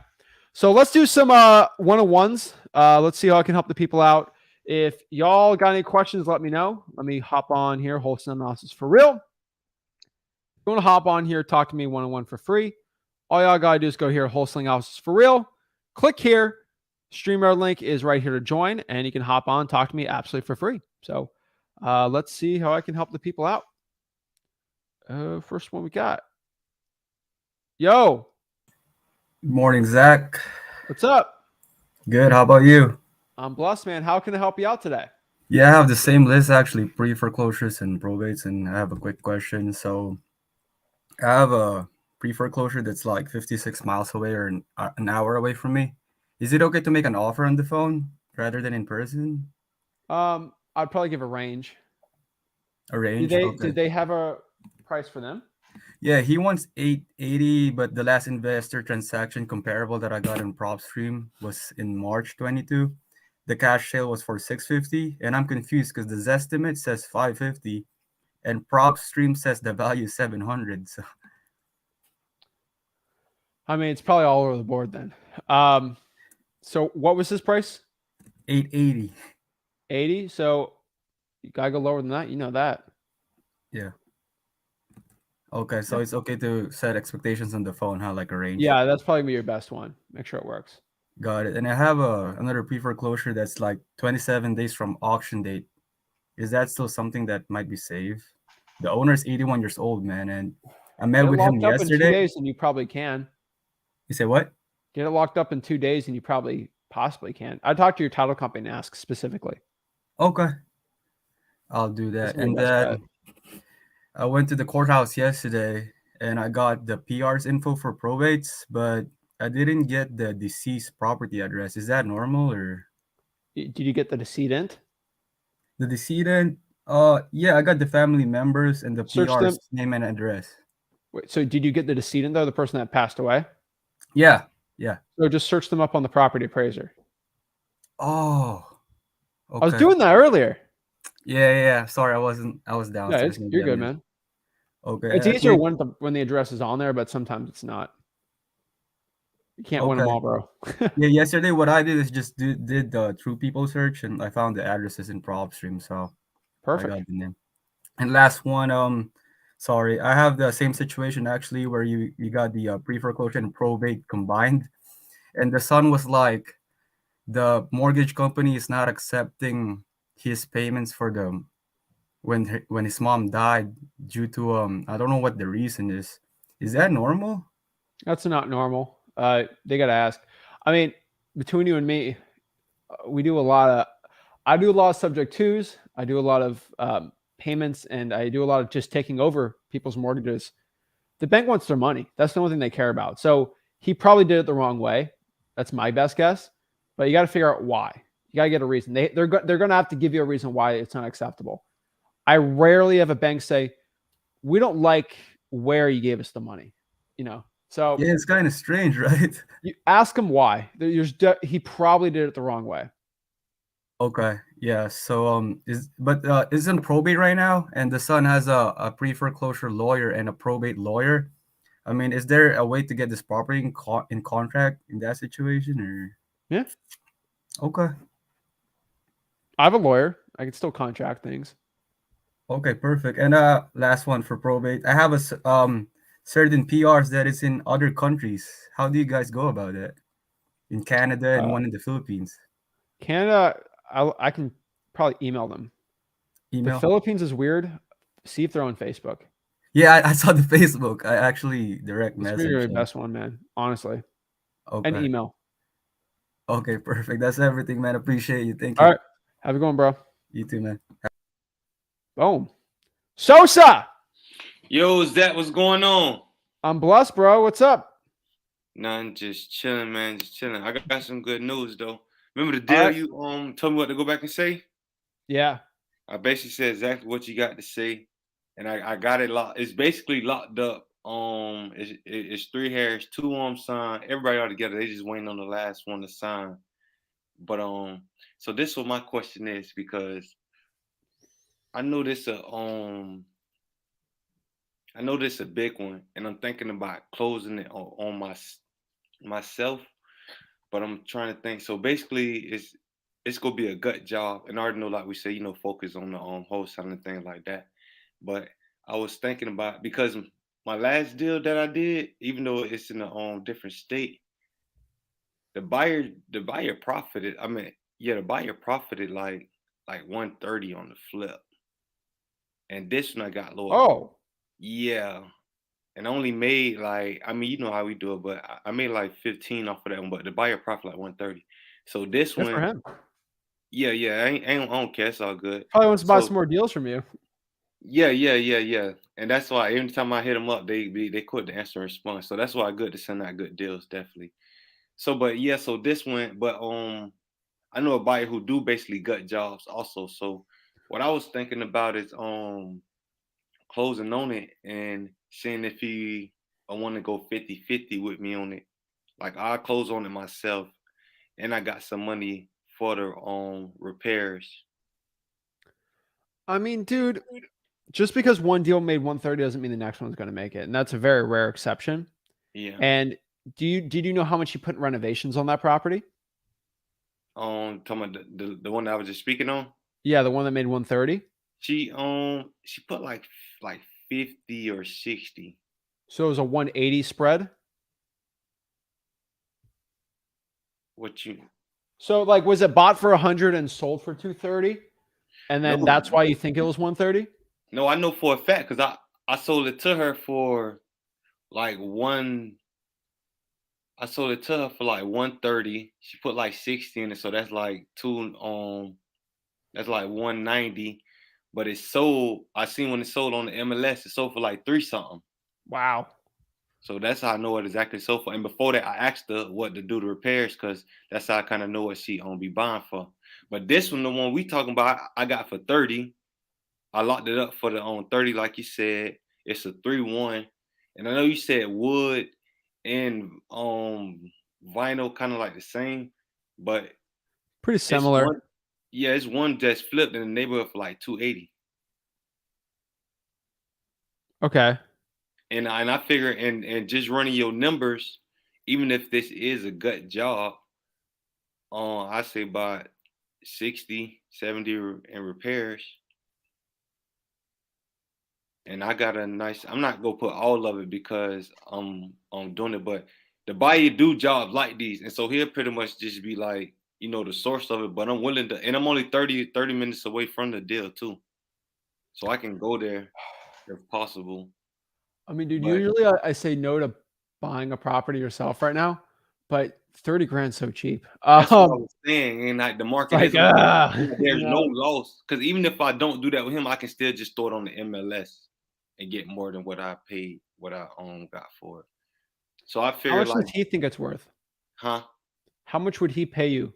So let's do some one-on-ones. Let's see how I can help the people out. If y'all got any questions, let me know. Let me hop on here. Wholesale analysis for real. If you want to hop on here, talk to me one-on-one for free. All y'all got to do is go here, wholesaling analysis for real. Click here. StreamYard link is right here to join, and you can hop on, talk to me absolutely for free. So let's see how I can help the people out. First one we got. Yo. Good morning, Zach. What's up? Good. How about you? I'm blessed, man. How can I help you out today? Yeah, I have the same list actually, pre-foreclosures and probates, and I have a quick question. So I have a pre-foreclosure that's like 56 miles away or an hour away from me. Is it okay to make an offer on the phone rather than in person? I'd probably give a range. Did Arrange? they Okay. did they have a price for them? Yeah, he wants 880, but the last investor transaction comparable that I got in PropStream was in March 22. The cash sale was for 650, and I'm confused because the Zestimate says 550 and PropStream says the value is 700. So I mean, it's probably all over the board then. So what was his price? 880. 80. So you gotta go lower than that. You know that. Yeah. Okay, so Yeah. it's okay to set expectations on the phone, huh? Like a range. Yeah, that's probably gonna be your best one. Make sure it works. Got it. And I have another pre-foreclosure that's like 27 days from auction date. Is that still something that might be safe? The owner's 81 years old, man, and I met Get it with him locked up in 2 yesterday. days, and you probably can. You say what? Get it locked up in 2 days, and you probably possibly can. I'd talk to your title company and ask specifically. Okay, I'll do That's that. gonna be And your best bet. then I went to the courthouse yesterday and I got the PR's info for probates, but I didn't get the deceased property address. Is that normal or Did you get the decedent? the decedent? Yeah, I got the family members and the Search them. PR's name and address. Wait, so did you get the decedent though, the person that passed away? Yeah, yeah. So just search them up on the property appraiser. Oh, I was okay. doing that earlier. Yeah, yeah, yeah. Sorry, I was Yeah, downstairs. Maybe you're I good, missed. man. Okay, It's easier when the address is on there, but sometimes it's not. You can't win them okay. all, bro. Yeah, yesterday what I did is just did the True People search and I found the addresses in PropStream, so I got Perfect. the name. And last one, sorry, I have the same situation actually where you got the pre-foreclosure and probate combined, and the son was like, the mortgage company is not accepting his payments for the when his mom died due to I don't know what the reason is. Is that normal? That's not normal. They got to ask. I mean, between you and me, we do a lot of. I do a lot of subject twos. I do a lot of payments, and I do a lot of just taking over people's mortgages. The bank wants their money. That's the only thing they care about. So he probably did it the wrong way. That's my best guess. But you got to figure out why. You got to get a reason. They're going to have to give you a reason why it's not acceptable. I rarely have a bank say, "We don't like where you gave us the money." You know. So Yeah, it's kind of strange, right? you ask him why. He probably did it the wrong way. Okay, yeah. So isn't probate right now, and the son has a pre-foreclosure lawyer and a probate lawyer. I mean, is there a way to get this property in contract in that situation, or Yeah. okay, I have a lawyer. I can still contract things. okay, perfect. And last one for probate, I have certain PRs that is in other countries. How do you guys go about that? In Canada and Uh, one in the Philippines. Canada, I can probably email them. The Email. Philippines is weird. See if they're on Facebook. Yeah, I saw the Facebook. I actually direct That's really message your them. best one, man. Honestly, and Okay. email. Okay, perfect. That's everything, man. Appreciate you. Thank All you. right, have a good one, bro. You too, man. Boom. Sosa, Yo, Zach, what's going on? I'm blessed, bro. What's up? Nothing, just chilling, man, just chilling. I got some good news though. Remember the All deal right. you told me what to go back and say? Yeah. I basically said exactly what you got to say, and I got it locked. It's basically locked up. It's three hairs, two signed. Everybody all together. They just waiting on the last one to sign. But so this what my question is because I know this I know this a big one, and I'm thinking about closing it on myself. But I'm trying to think. So basically, it's gonna be a gut job, and I already know, like we say, focus on the wholesaling and things like that. But I was thinking about because my last deal that I did, even though it's in a different state, the buyer profited. I mean, yeah, the buyer profited like 130 on the flip, and this one I got lower. Oh, Yeah, and I only made like, I mean, you know how we do it, but I made like 15 off of that one, but the buyer profit like 130. So this good for one, him. Yeah, yeah. I don't care. It's all good. Probably wants to buy So some more deals from you. yeah. And that's why every time I hit them up, they quit the answer and response. So that's why good to send out good deals, definitely. So, but yeah, so this one, but I know a buyer who do basically gut jobs also. So what I was thinking about is closing on it and seeing if he want to go 50-50 with me on it. Like I close on it myself and I got some money for the repairs. I mean, dude, just because one deal made 130 doesn't mean the next one's going to make it, and that's a very rare exception. Yeah. And did you know how much you put in renovations on that property? Talking about the one that I was just speaking on. Yeah, the one that made 130. She put like 50 or 60. So it was a 180 spread. What you So like, was it bought for 100 and sold for 230? And then no that's why you think it was 130? no, I know for a fact because I sold it to her for like one. I sold it to her for like 130. She put like 60 in it, so that's like that's like 190. But it sold. I seen when it sold on the MLS, it sold for like three something. Wow. So that's how I know it exactly sold for. And before that, I asked her what to do the repairs because that's how I kind of know what she be buying for. But this one, the one we talking about, I got for 30. I locked it up for the 30, like you said. It's a 3-1. And I know you said wood and vinyl kind of like the same, but Pretty it's similar. one, yeah, it's one that's flipped in the neighborhood for like 280. Okay. And I figure and just running your numbers, even if this is a gut job, I say about 60, 70 in repairs. And I got a nice. I'm not gonna put all of it because I'm doing it, but the buyer do jobs like these, and so he'll pretty much just be like, the source of it. But I'm willing to, and I'm only 30 minutes away from the deal too, so I can go there if possible. I mean, dude, But usually I say no to buying a property yourself right now, but 30 grand so cheap. that's what I was saying, and like the market Like, isn't. you There's no know, loss because even if I don't do that with him, I can still just throw it on the MLS and get more than what I paid, what I got for it. So I how figure much like, does he think it's worth? huh? How much would he pay you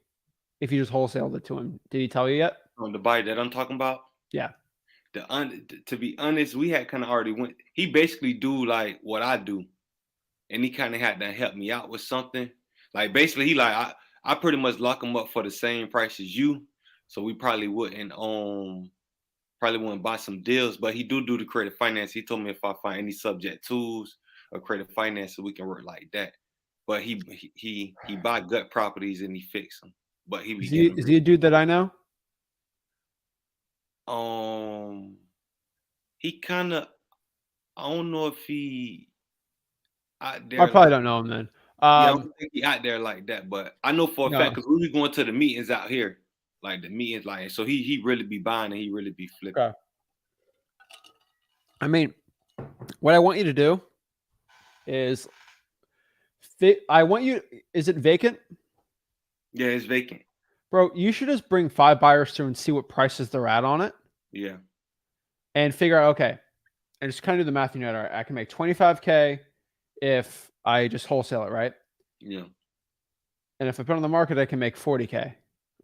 if you just wholesaled it to him? Did he tell you yet? On the buyer that I'm talking about. Yeah. To be honest, we had kind of already went. He basically do like what I do, and he kind of had to help me out with something. Like basically, he like I pretty much lock him up for the same price as you, so we probably wouldn't buy some deals. But he do the creative finance. He told me if I find any subject tools or creative finance, so we can work like that. But he buy gut properties and he fix them. But he be getting Is he a dude that I know? he kind of, I don't know if he out I there probably like, don't know him then. yeah, I don't think he out there like that, but I know for a fact No. because we be going to the meetings out here, like the meetings, like so he really be buying and he really be flipping. Okay. I mean, what I want you to do is I want you. Is it vacant? Yeah, it's vacant. Bro, you should just bring 5 buyers through and see what prices they're at on it Yeah, and figure out, okay, and just kind of do the math in your head. All right, I can make 25K if I just wholesale it, right? yeah, And if I put it on the market, I can make 40K,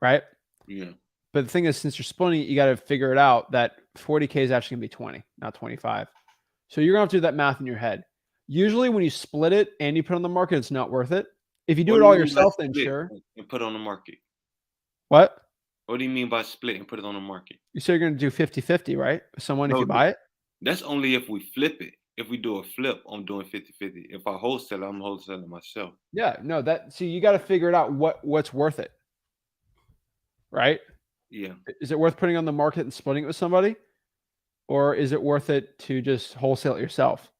right? yeah. But the thing is, since you're splitting it, you got to figure it out that 40K is actually going to be 20, not 25. So you're going to have to do that math in your head. Usually when you split it and you put it on the market, it's not worth it. If you do What it do you all mean by yourself, then split sure. and put on the market? What? What do you mean by split and put it on the market? You say you're going to do 50-50, right? With someone if No, you buy it? that's only if we flip it. If we do a flip, I'm doing 50-50. If I wholesale, I'm wholesaling myself. Yeah, no, see, you got to figure it out what's worth it, right? Yeah. Is it worth putting on the market and splitting it with somebody? Or is it worth it to just wholesale it yourself?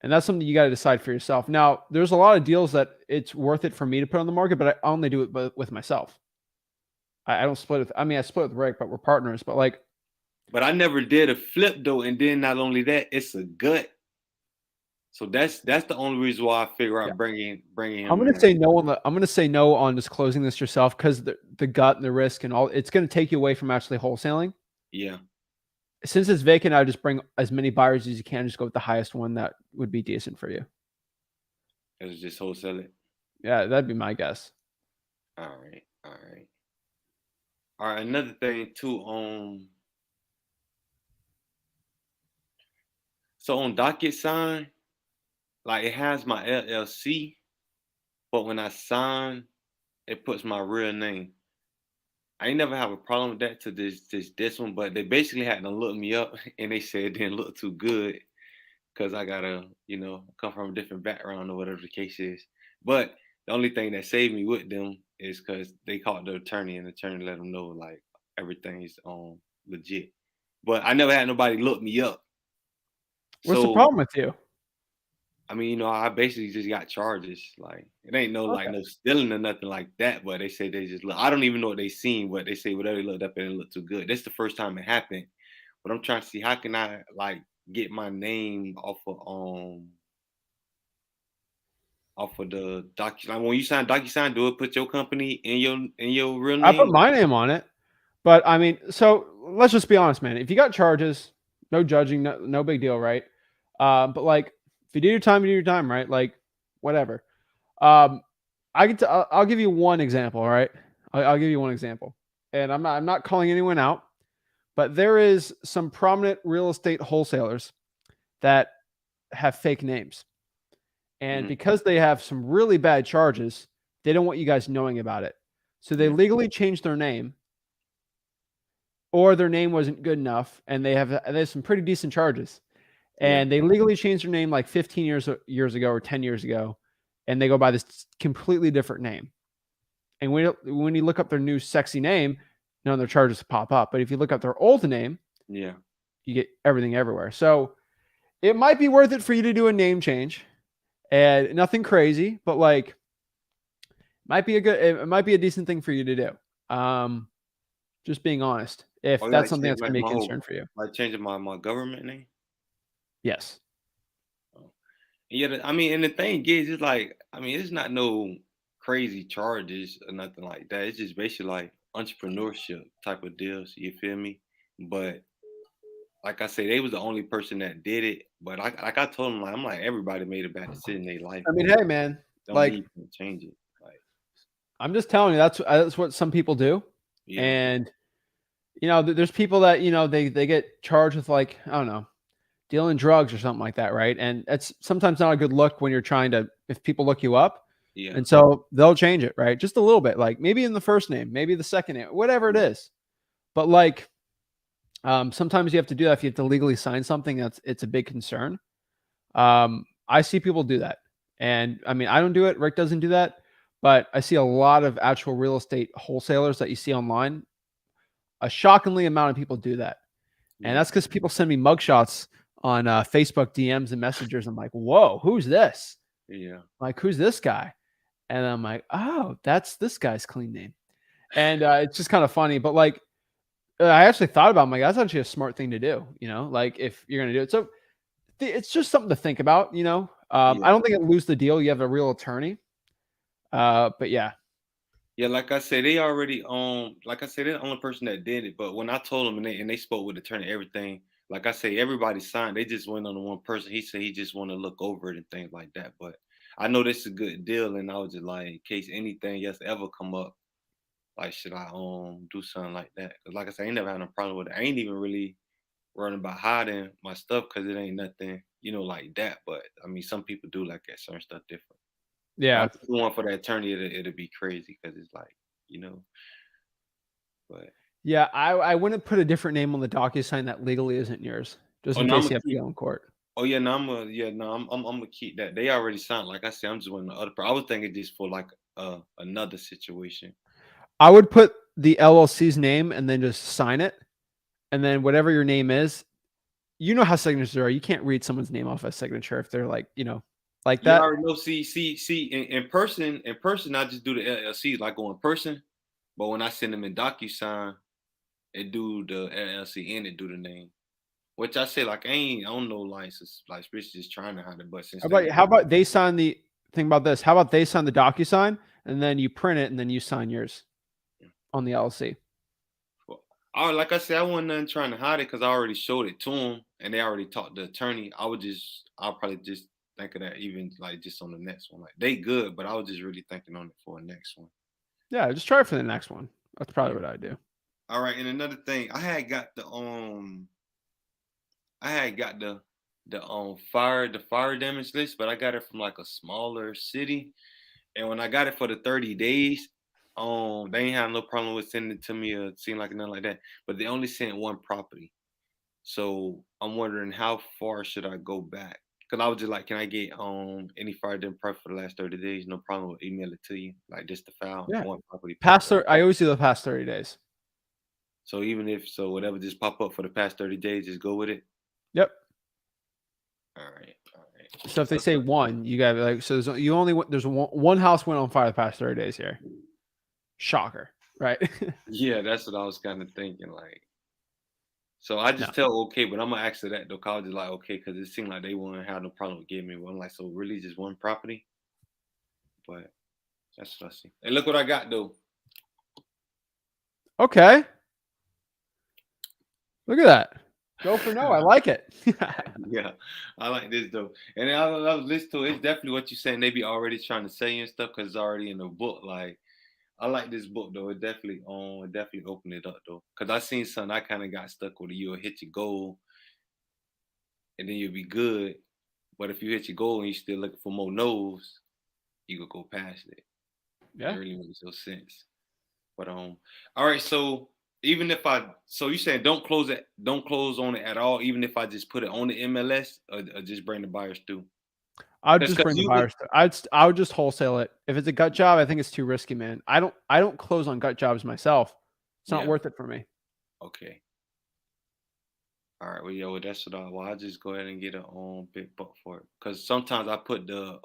And that's something you got to decide for yourself. Now, there's a lot of deals that it's worth it for me to put on the market, but I only do it with myself. I don't split it. I mean, I split with Rick, but we're partners. But like, But I never did a flip though, and then not only that, it's a gut. So that's the only reason why I figure out Yeah. bringing him. I'm gonna in. say no on the. I'm gonna say no on disclosing this yourself because the gut and the risk and all. It's gonna take you away from actually wholesaling. Yeah, Since it's vacant, I just bring as many buyers as you can. Just go with the highest one that would be decent for you. it's just wholesale it. Yeah, that'd be my guess. All right, all right, all right. Another thing too. So on DocuSign, like it has my LLC, but when I sign, it puts my real name. I ain't never have a problem with that to this one, but they basically had to look me up and they said it didn't look too good because I gotta, come from a different background or whatever the case is. But the only thing that saved me with them is because they called the attorney and the attorney let them know like everything's legit. But I never had nobody look me up. What's the So problem with you? I mean, I basically just got charges. Like it ain't no like Okay. no stealing or nothing like that. But they say they just look. I don't even know what they seen, but they say whatever they looked up and it looked too good. That's the first time it happened. But I'm trying to see how can I like get my name off of the docu. Like when you sign DocuSign, do it put your company in your real I put name? my name on it, but I mean, so let's just be honest, man. If you got charges, no judging, no big deal, right? But like, if you do your time, you do your time, right? Like, whatever. Um, I'll give you one example, all right? I'll give you one example, and I'm not calling anyone out, but there is some prominent real estate wholesalers that have fake names, and Mhm. because they have some really bad charges, they don't want you guys knowing about it, so they Yeah, legally changed their name or their name wasn't good enough and there's some pretty decent charges yeah, and they legally changed their name like 15 years ago or 10 years ago and they go by this completely different name. And when you look up their new sexy name, none of their charges pop up. But if you look up their old name, yeah. you get everything everywhere. So it might be worth it for you to do a name change and nothing crazy, but like it might be a decent thing for you to do. Just being honest, if Oh, you that's like something change that's going like to be a my whole concern for you. like changing my government name. Yes. Oh. Yeah, I mean, and the thing is, it's like, I mean, it's not no crazy charges or nothing like that. It's just basically like entrepreneurship type of deals. You feel me? But like I say, they was the only person that did it. But like I told them, like I'm like everybody made a bad decision in their life, I mean, man. hey, man, Don't like need to change it. Like, I'm just telling you, that's what some people do. yeah, And there's people that they get charged with like I don't know, dealing drugs or something like that, right? And it's sometimes not a good look when you're trying to if people look you up, yeah, and so they'll change it, right? Just a little bit, like maybe in the first name, maybe the second name, whatever it yeah, is. But like sometimes you have to do that if you have to legally sign something. It's a big concern. I see people do that, and I mean I don't do it. Rick doesn't do that, but I see a lot of actual real estate wholesalers that you see online. A shockingly amount of people do that. And yeah, that's because people send me mugshots on Facebook DMs and messengers. I'm like, whoa, who's this? yeah. Like, who's this guy? And I'm like, oh, that's this guy's clean name. And it's just kind of funny. But like, I actually thought about it. I'm like, that's actually a smart thing to do, like if you're going to do it. So it's just something to think about, Yeah. I don't think it lose the deal. You have a real attorney. But yeah, Yeah, like I said, they already like I said, they're the only person that did it. But when I told them and they spoke with the attorney, everything, like I say, everybody signed. They just went on the one person. He said he just want to look over it and things like that. But I know this is a good deal, and I was just like, in case anything else ever come up, like should I do something like that? Because like I said, I ain't never had no problem with it. I ain't even really worrying about hiding my stuff because it ain't nothing, like that. But I mean, some people do like that certain stuff different. But I yeah. just want for the attorney, it'll be crazy because it's like, but Yeah, I wouldn't put a different name on the DocuSign that legally isn't yours, just oh in no, I'm case gonna you have to keep. go in court. Oh yeah, no, I'm gonna keep that. They already signed. Like I said, I'm just wanting the other. I was thinking just for like another situation. I would put the LLC's name and then just sign it, and then whatever your name is, you know how signatures are. You can't read someone's name off a signature if they're like, like Yeah, I that. already know. See. In person, I just do the LLC like on person. But when I send them in DocuSign, it do the LLC and it do the name. Which I say, like, I don't know, like, Rich just trying to hide it, but since How about they sign the thing about this? How about they sign the DocuSign and then you print it and then you sign yours on the LLC? Like I said, I wasn't nothing trying to hide it because I already showed it to them and they already talked to the attorney. I'll probably just think of that even like just on the next one. Like they good, but I was just really thinking on it for the next one. Yeah, just try it for the next one. That's probably what I do. All right, and another thing, I had got the fire damage list, but I got it from like a smaller city. And when I got it for the 30 days, they ain't have no problem with sending it to me or seeing like nothing like that. But they only sent one property. So I'm wondering how far should I go back? Because I was just like, can I get any fire damage prep for the last 30 days? No problem with email it to you. Like just the file, Yeah. one property. I always do the past 30 days. So even if whatever just pop up for the past 30 days, just go with it. Yep. All right. So if they say one, you gotta be like, so there's one house went on fire the past 30 days here. Shocker, right? Yeah, that's what I was kind of thinking. Like, so I just tell okay, but I'm gonna ask her that though. College is like okay, because it seemed like they wouldn't have no problem with giving me one. Like, so really just one property. But that's what I see. And look what I got though. Okay. Look at that. Go for no. I like it. Yeah, I like this though. And I was listening to it. It's definitely what you're saying. They be already trying to say and stuff because it's already in the book. Like, I like this book though. It definitely opened it up though. Cause I seen something I kind of got stuck with. You'll hit your goal, and then you'll be good. But if you hit your goal and you're still looking for more no's, you could go past it. Yeah. It really makes no sense. But all right. So even if so you saying don't close on it at all, even if I just put it on the MLS or just bring the buyers through. I would just bring the buyers. I would just wholesale it. If it's a gut job, I think it's too risky, man. I don't close on gut jobs myself. It's not worth it for me. Okay. All right. Well, that's what I'll just go ahead and get a big buck for it. Because sometimes I put the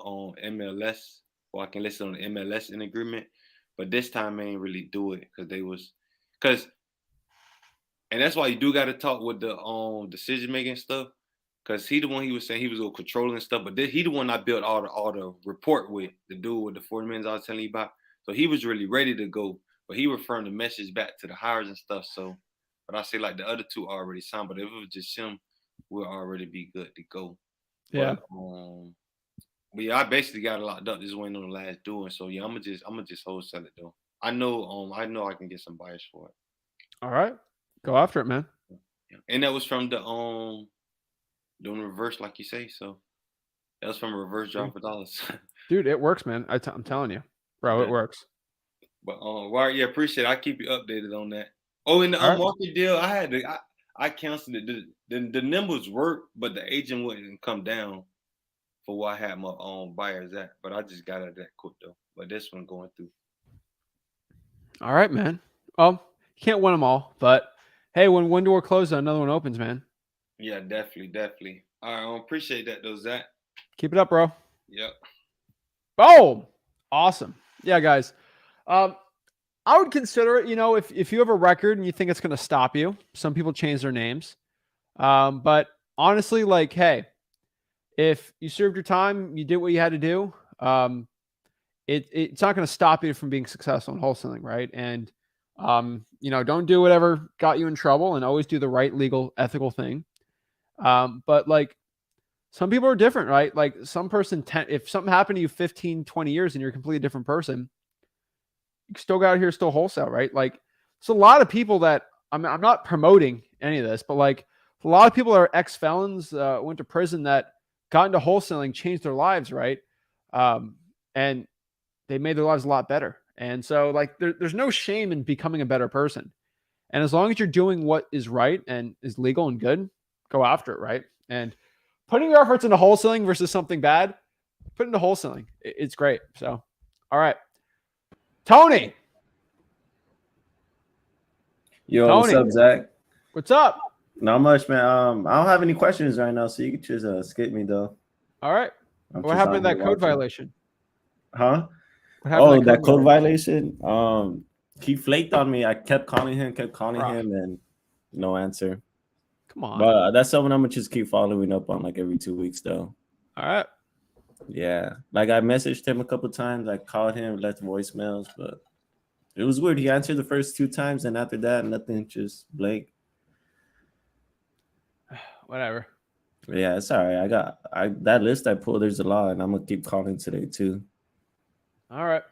MLS, or I can list it on the MLS in agreement, but this time I ain't really do it and that's why you do got to talk with the decision making stuff. Cause he was saying he was all controlling stuff, but he the one I built all the report with, the dude with the 40 minutes I was telling you about. So he was really ready to go, but he referring the message back to the hires and stuff. So, but I say like the other two already signed, but if it was just him, we'll already be good to go. Yeah. But yeah, I basically got it locked up. Just waiting on the last doing. So yeah, I'm gonna just wholesale it though. I know I can get some buyers for it. All right, go after it, man. And that was from the doing reverse, like you say. So that was from a reverse drop for dollars. Dude, it works, man. I'm telling you, bro, it works. But right, yeah, appreciate it. I'll keep you updated on that. Oh, in the market deal, I canceled it. The numbers worked, but the agent wouldn't come down for what I had my buyers at. But I just got it that quick though. But this one going through. All right, man. Well, you can't win them all, but hey, when one door closes, another one opens, man. Yeah, definitely. All right, I appreciate that though, Zach. Keep it up, bro. Yep. Boom. Awesome. Yeah, guys. I would consider it, if you have a record and you think it's going to stop you. Some people change their names. But honestly, like, hey, if you served your time, you did what you had to do. It's not going to stop you from being successful in wholesaling, right? And don't do whatever got you in trouble, and always do the right, legal, ethical thing. But like, some people are different, right? Like some person, if something happened to you 15, 20 years and you're a completely different person, you still got out here, still wholesale, right? Like, it's a lot of people that I'm not promoting any of this, but like a lot of people that are ex-felons, went to prison, that got into wholesaling, changed their lives, right? And they made their lives a lot better. And so like, there's no shame in becoming a better person. And as long as you're doing what is right and is legal and good, go after it, right? And putting your efforts into wholesaling versus something bad, put into wholesaling. It's great. So, all right. Tony. Yo, Tony. What's up, Zach? What's up? Not much, man. I don't have any questions right now, so you can just skip me, though. All right. What happened to that code violation? Huh? Oh, that code violation? He flaked on me. I kept calling him, and no answer. Come on. But that's something I'm gonna just keep following up on like every 2 weeks though. All right. Yeah. Like I messaged him a couple times, I called him, left voicemails, but it was weird. He answered the first 2 times, and after that, nothing, just blank. Whatever. Yeah, it's all right. That list I pulled, there's a lot, and I'm gonna keep calling today too. All right.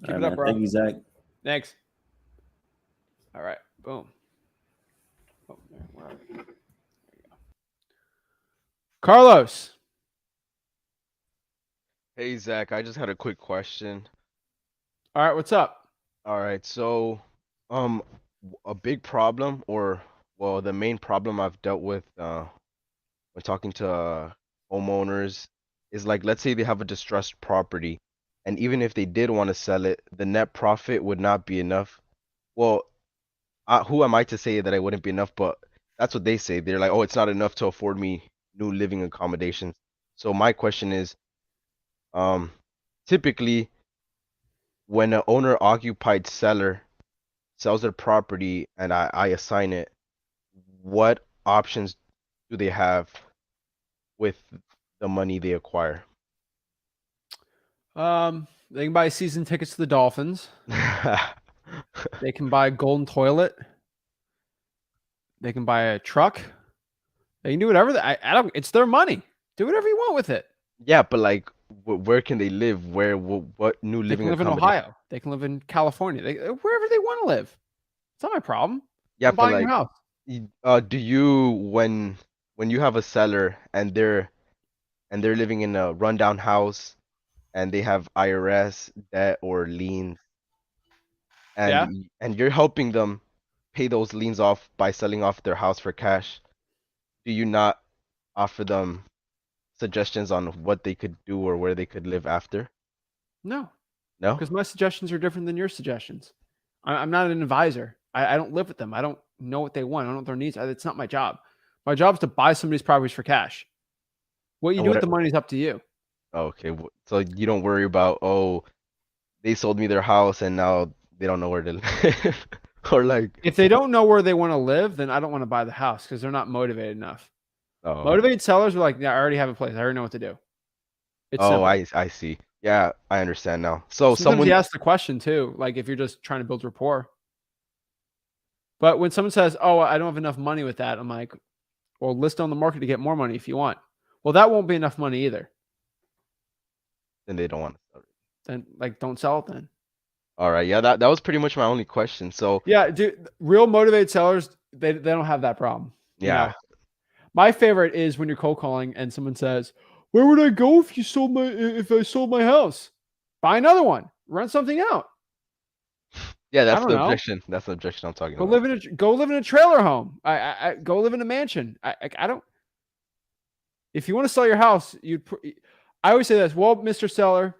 Keep All it right, up, man. bro. Thank you, Zach. Thanks. All right. Boom. Oh, where are we? There you go. Carlos. Hey Zach, I just had a quick question. All right. What's up? All right, so a big problem, or well, the main problem I've dealt with when talking to homeowners is, like, let's say they have a distressed property, and even if they did want to sell it, the net profit would not be enough. Well, who am I to say that it wouldn't be enough? But that's what they say. They're like, oh, it's not enough to afford me new living accommodations. So my question is, um, typically, when an owner occupied seller sells their property and I assign it, what options do they have with the money they acquire? They can buy season tickets to the Dolphins. They can buy a golden toilet. They can buy a truck. They can do whatever. I don't. It's their money. Do whatever you want with it. Yeah, but like, where can they live? What new They living can live in accommodation? Ohio. They can live in California. Wherever they want to live. It's not my problem. Yeah, I'm but buying your like, house. do you, when you have a seller and they're living in a rundown house and they have IRS debt or liens, Yeah. and you're helping them pay those liens off by selling off their house for cash, do you not offer them suggestions on what they could do or where they could live after? No, No? because my suggestions are different than your suggestions. I'm not an advisor. I don't live with them. I don't know what they want. I don't know what their needs are. It's not my job. My job is to buy somebody's properties for cash. What you And do what with the money is up to you. Okay, so you don't worry about, oh, they sold me their house and now they don't know where to live. Or like, If they don't know where they want to live, then I don't want to buy the house because they're not motivated enough. oh, Motivated sellers are like, yeah, I already have a place. I already know what to do. It's oh, simple. I see. Yeah, I understand now. So Sometimes you someone, ask the question too, like if you're just trying to build rapport. But when someone says, "Oh, I don't have enough money with that," I'm like, "Well, list on the market to get more money if you want." Well, that won't be enough money either. then they don't want to sell it. Then, like, don't sell it then. All right, yeah, that was pretty much my only question. So Yeah, dude, real motivated sellers, they don't have that problem. You yeah, know, my favorite is when you're cold calling and someone says, "Where would I go if I sold my house? Buy another one. Rent something out. yeah, I that's don't the know. objection. That's the objection I'm talking Go about. live in a trailer home. I go live in a mansion. I don't. If you want to sell your house, I always say this. Well, Mr. Seller,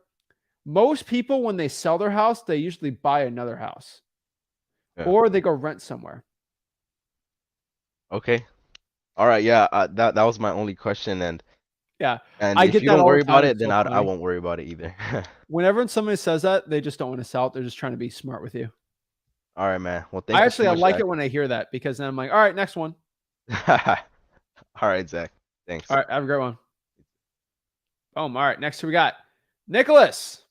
most people when they sell their house, they usually buy another house, Yeah. or they go rent somewhere. Okay. All right, yeah, that was my only question, Yeah, and I if get you that don't all the worry about time. it, It's then so I funny. won't worry about it either. Whenever somebody says that, they just don't want to sell it. They're just trying to be smart with you. All right, man. Well, thank you so I much, like Zach. it when I hear that because then I'm like, all right, next one. All right, Zach. Thanks. All right, have a great one. Boom. All right, next we got Nicholas.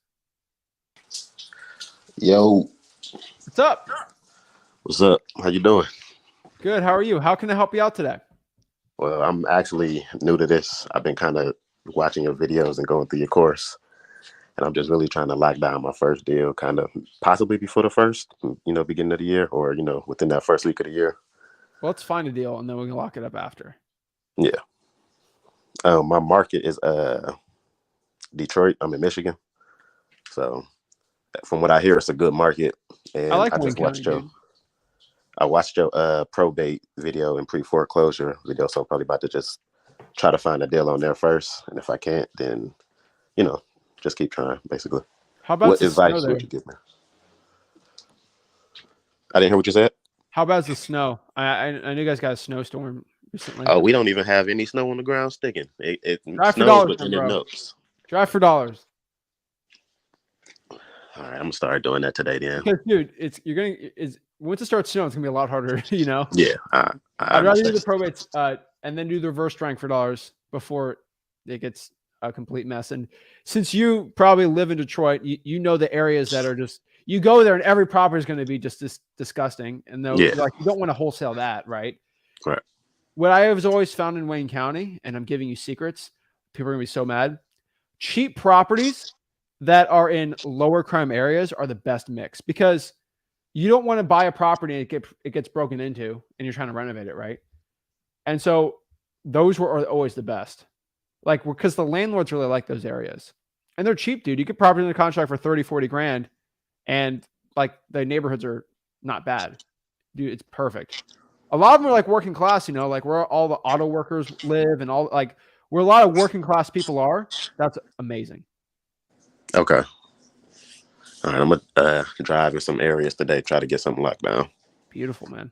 Yo, What's up? what's up? How you doing? Good. How are you? How can I help you out today? Well, I'm actually new to this. I've been kind of watching your videos and going through your course, and I'm just really trying to lock down my first deal, kind of possibly before the first, beginning of the year, or within that first week of the year. Well, let's find a deal and then we can lock it up after. Yeah. My market is Detroit. I'm in Michigan, so from what I hear, it's a good market. And I like I Wayne just County, watched your dude. probate video and pre-foreclosure video, so I'm probably about to just try to find a deal on there first, and if I can't, then just keep trying. Basically, How about what the snow advice there? would you give me? I didn't hear what you said. How about the snow? I know you guys got a snowstorm recently. Oh, we don't even have any snow on the ground sticking. It Drive for snows, dollars, but then it bro. melts. Drive for dollars. All right, I'm gonna start doing that today then. Because, dude, once it starts snowing, it's gonna be a lot harder. Yeah, I I'd rather do the understand. probates and then do the reverse drawing for dollars before it gets a complete mess. And since you probably live in Detroit, you know the areas that are just, you go there and every property is going to be just disgusting. And though, Yeah. like, you don't want to wholesale that, right? Right. What I have always found in Wayne County, and I'm giving you secrets, people are going to be so mad. Cheap properties that are in lower crime areas are the best mix, because you don't want to buy a property and it gets broken into and you're trying to renovate it, right? And so those are always the best. Like, because the landlords really like those areas. And they're cheap, dude. You get property in the contract for 30, 40 grand, and like the neighborhoods are not bad. Dude, it's perfect. A lot of them are like working class, you know, like where all the auto workers live and all, like where a lot of working class people are. That's amazing. Okay. All right, I'm gonna drive in some areas today, try to get something locked down. Beautiful, man.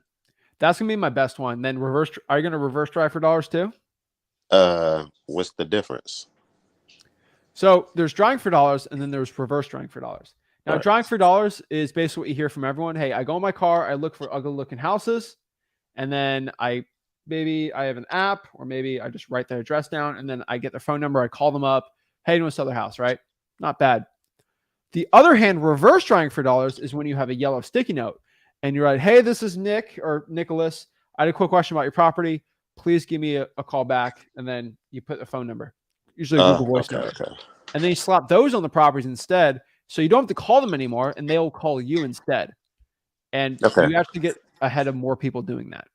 That's gonna be my best one. Then reverse. Are you gonna reverse drive for dollars too? What's the difference? So there's drawing for dollars, and then there's reverse drawing for dollars. Now, Right. drawing for dollars is basically what you hear from everyone. Hey, I go in my car, I look for ugly looking houses, and then maybe I have an app, or maybe I just write their address down, and then I get their phone number, I call them up. Hey, you want to sell their house, right? Not bad. The other hand, reverse drawing for dollars is when you have a yellow sticky note and you're like, hey, this is Nick or Nicholas. I had a quick question about your property. Please give me a call back. And then you put the phone number, usually a Google Voice number. Okay. And then you slap those on the properties instead. So you don't have to call them anymore, and they'll call you instead. And you actually get ahead of more people doing that.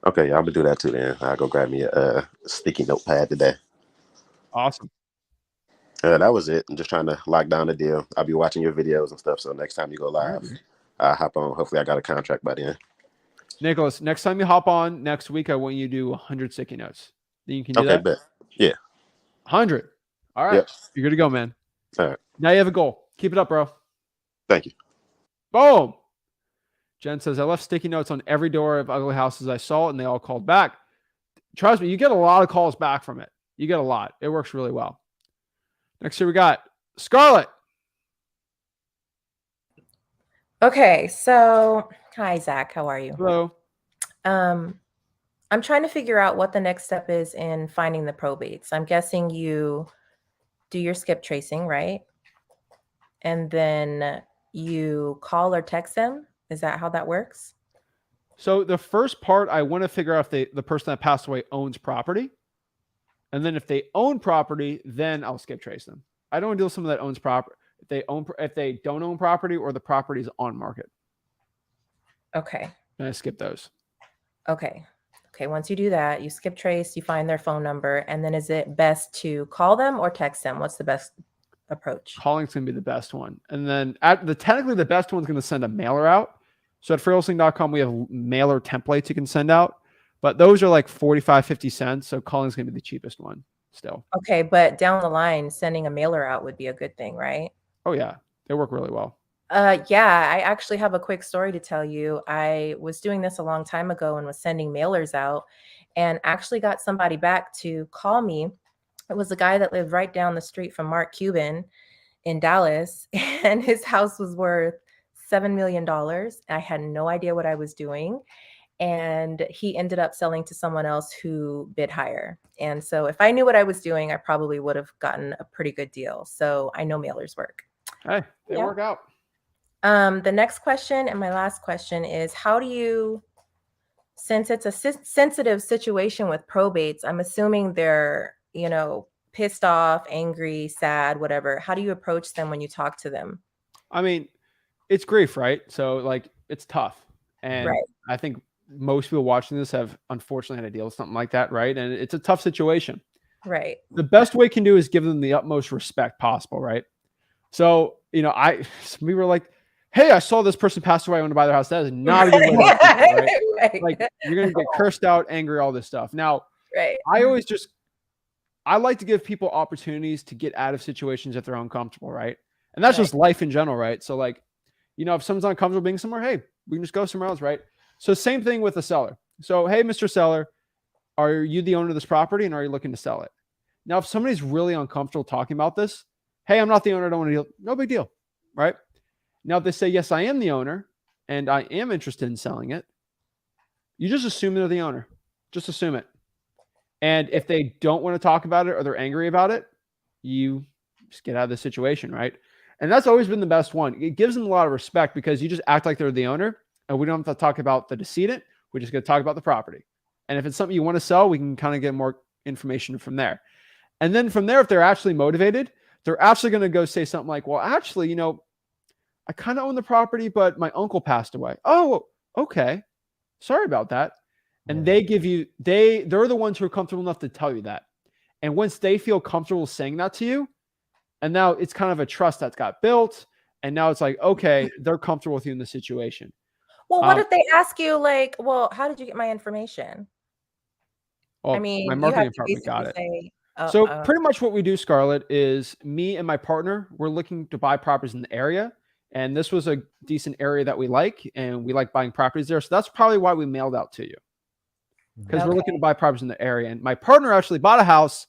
Okay, yeah, I'm gonna do that too then. I'll go grab me a sticky notepad today. Awesome. That was it. I'm just trying to lock down the deal. I'll be watching your videos and stuff. So next time you go live, I'll hop on. Hopefully I got a contract by then. Nicholas, next time you hop on next week, I want you to do 100 sticky notes. Then you can do that. Okay, bet. Yeah. 100. All right. Yep. You're good to go, man. All right. Now you have a goal. Keep it up, bro. Thank you. Boom. Jen says, I left sticky notes on every door of ugly houses I saw, and they all called back. Trust me, you get a lot of calls back from it. You get a lot. It works really well. Next here we got Scarlett. Okay, so hi, Zach. How are you? Hello. I'm trying to figure out what the next step is in finding the probates. I'm guessing you do your skip tracing, right? And then you call or text them. Is that how that works? So the first part, I want to figure out if the person that passed away owns property. And then if they own property, then I'll skip trace them. I don't want to deal with someone that owns property. If they don't own property or the property is on market. Okay. Then I skip those. Okay. Okay. Once you do that, you skip trace, you find their phone number, and then is it best to call them or text them? What's the best approach? Calling's going to be the best one. And then technically the best one's going to send a mailer out. So at freewholesaling.com, we have mailer templates you can send out. But those are like 45, 50 cents. So calling's going to be the cheapest one still. Okay. But down the line, sending a mailer out would be a good thing, right? Oh, yeah. They work really well. Yeah, I actually have a quick story to tell you. I was doing this a long time ago and was sending mailers out and actually got somebody back to call me. It was a guy that lived right down the street from Mark Cuban in Dallas, and his house was worth $7 million. I had no idea what I was doing. And he ended up selling to someone else who bid higher. And so if I knew what I was doing, I probably would have gotten a pretty good deal. So I know mailers work. Hey, they work out. The next question and my last question is, how do you, since it's a sensitive situation with probates, I'm assuming they're, pissed off, angry, sad, whatever. How do you approach them when you talk to them? I mean, it's grief, right? So like, it's tough. And I think most people watching this have unfortunately had to deal with something like that, right? And it's a tough situation. Right. The best way you can do is give them the utmost respect possible, right? So, we were like, hey, I saw this person pass away. I want to buy their house. That is not a good way to do it, right? Like, you're going to get cursed out, angry, all this stuff. Now, I like to give people opportunities to get out of situations if they're uncomfortable, right? And that's just life in general, right? So like, if someone's uncomfortable being somewhere, hey, we can just go somewhere else, right? So same thing with the seller. So, hey, Mr. Seller, are you the owner of this property and are you looking to sell it? Now, if somebody's really uncomfortable talking about this, hey, I'm not the owner, I don't want to deal. No big deal, right? Now, if they say, yes, I am the owner and I am interested in selling it, You just assume they're the owner. Just assume it. And if they don't want to talk about it or they're angry about it, you just get out of the situation, right? And that's always been the best one. It gives them a lot of respect because you just act like they're the owner and we don't have to talk about the decedent. We're just going to talk about the property. And if it's something you want to sell, we can kind of get more information from there. And then from there, if they're actually motivated, they're actually going to go say something like, well, actually, you know, I kind of own the property, but my uncle passed away. Oh, okay. Sorry about that. And they give you, they're the ones who are comfortable enough to tell you that. And once they feel comfortable saying that to you, and now it's kind of a trust that's got built. And now it's like, okay, they're comfortable with you in the situation. Well, what if they ask you like, well, how did you get my information? Well, I mean, my you marketing have to department got basically it. say, So pretty much what we do, Scarlett, is me and my partner, we're looking to buy properties in the area. And this was a decent area that we like, and we like buying properties there. So that's probably why we mailed out to you. Because we're looking to buy properties in the area. And my partner actually bought a house,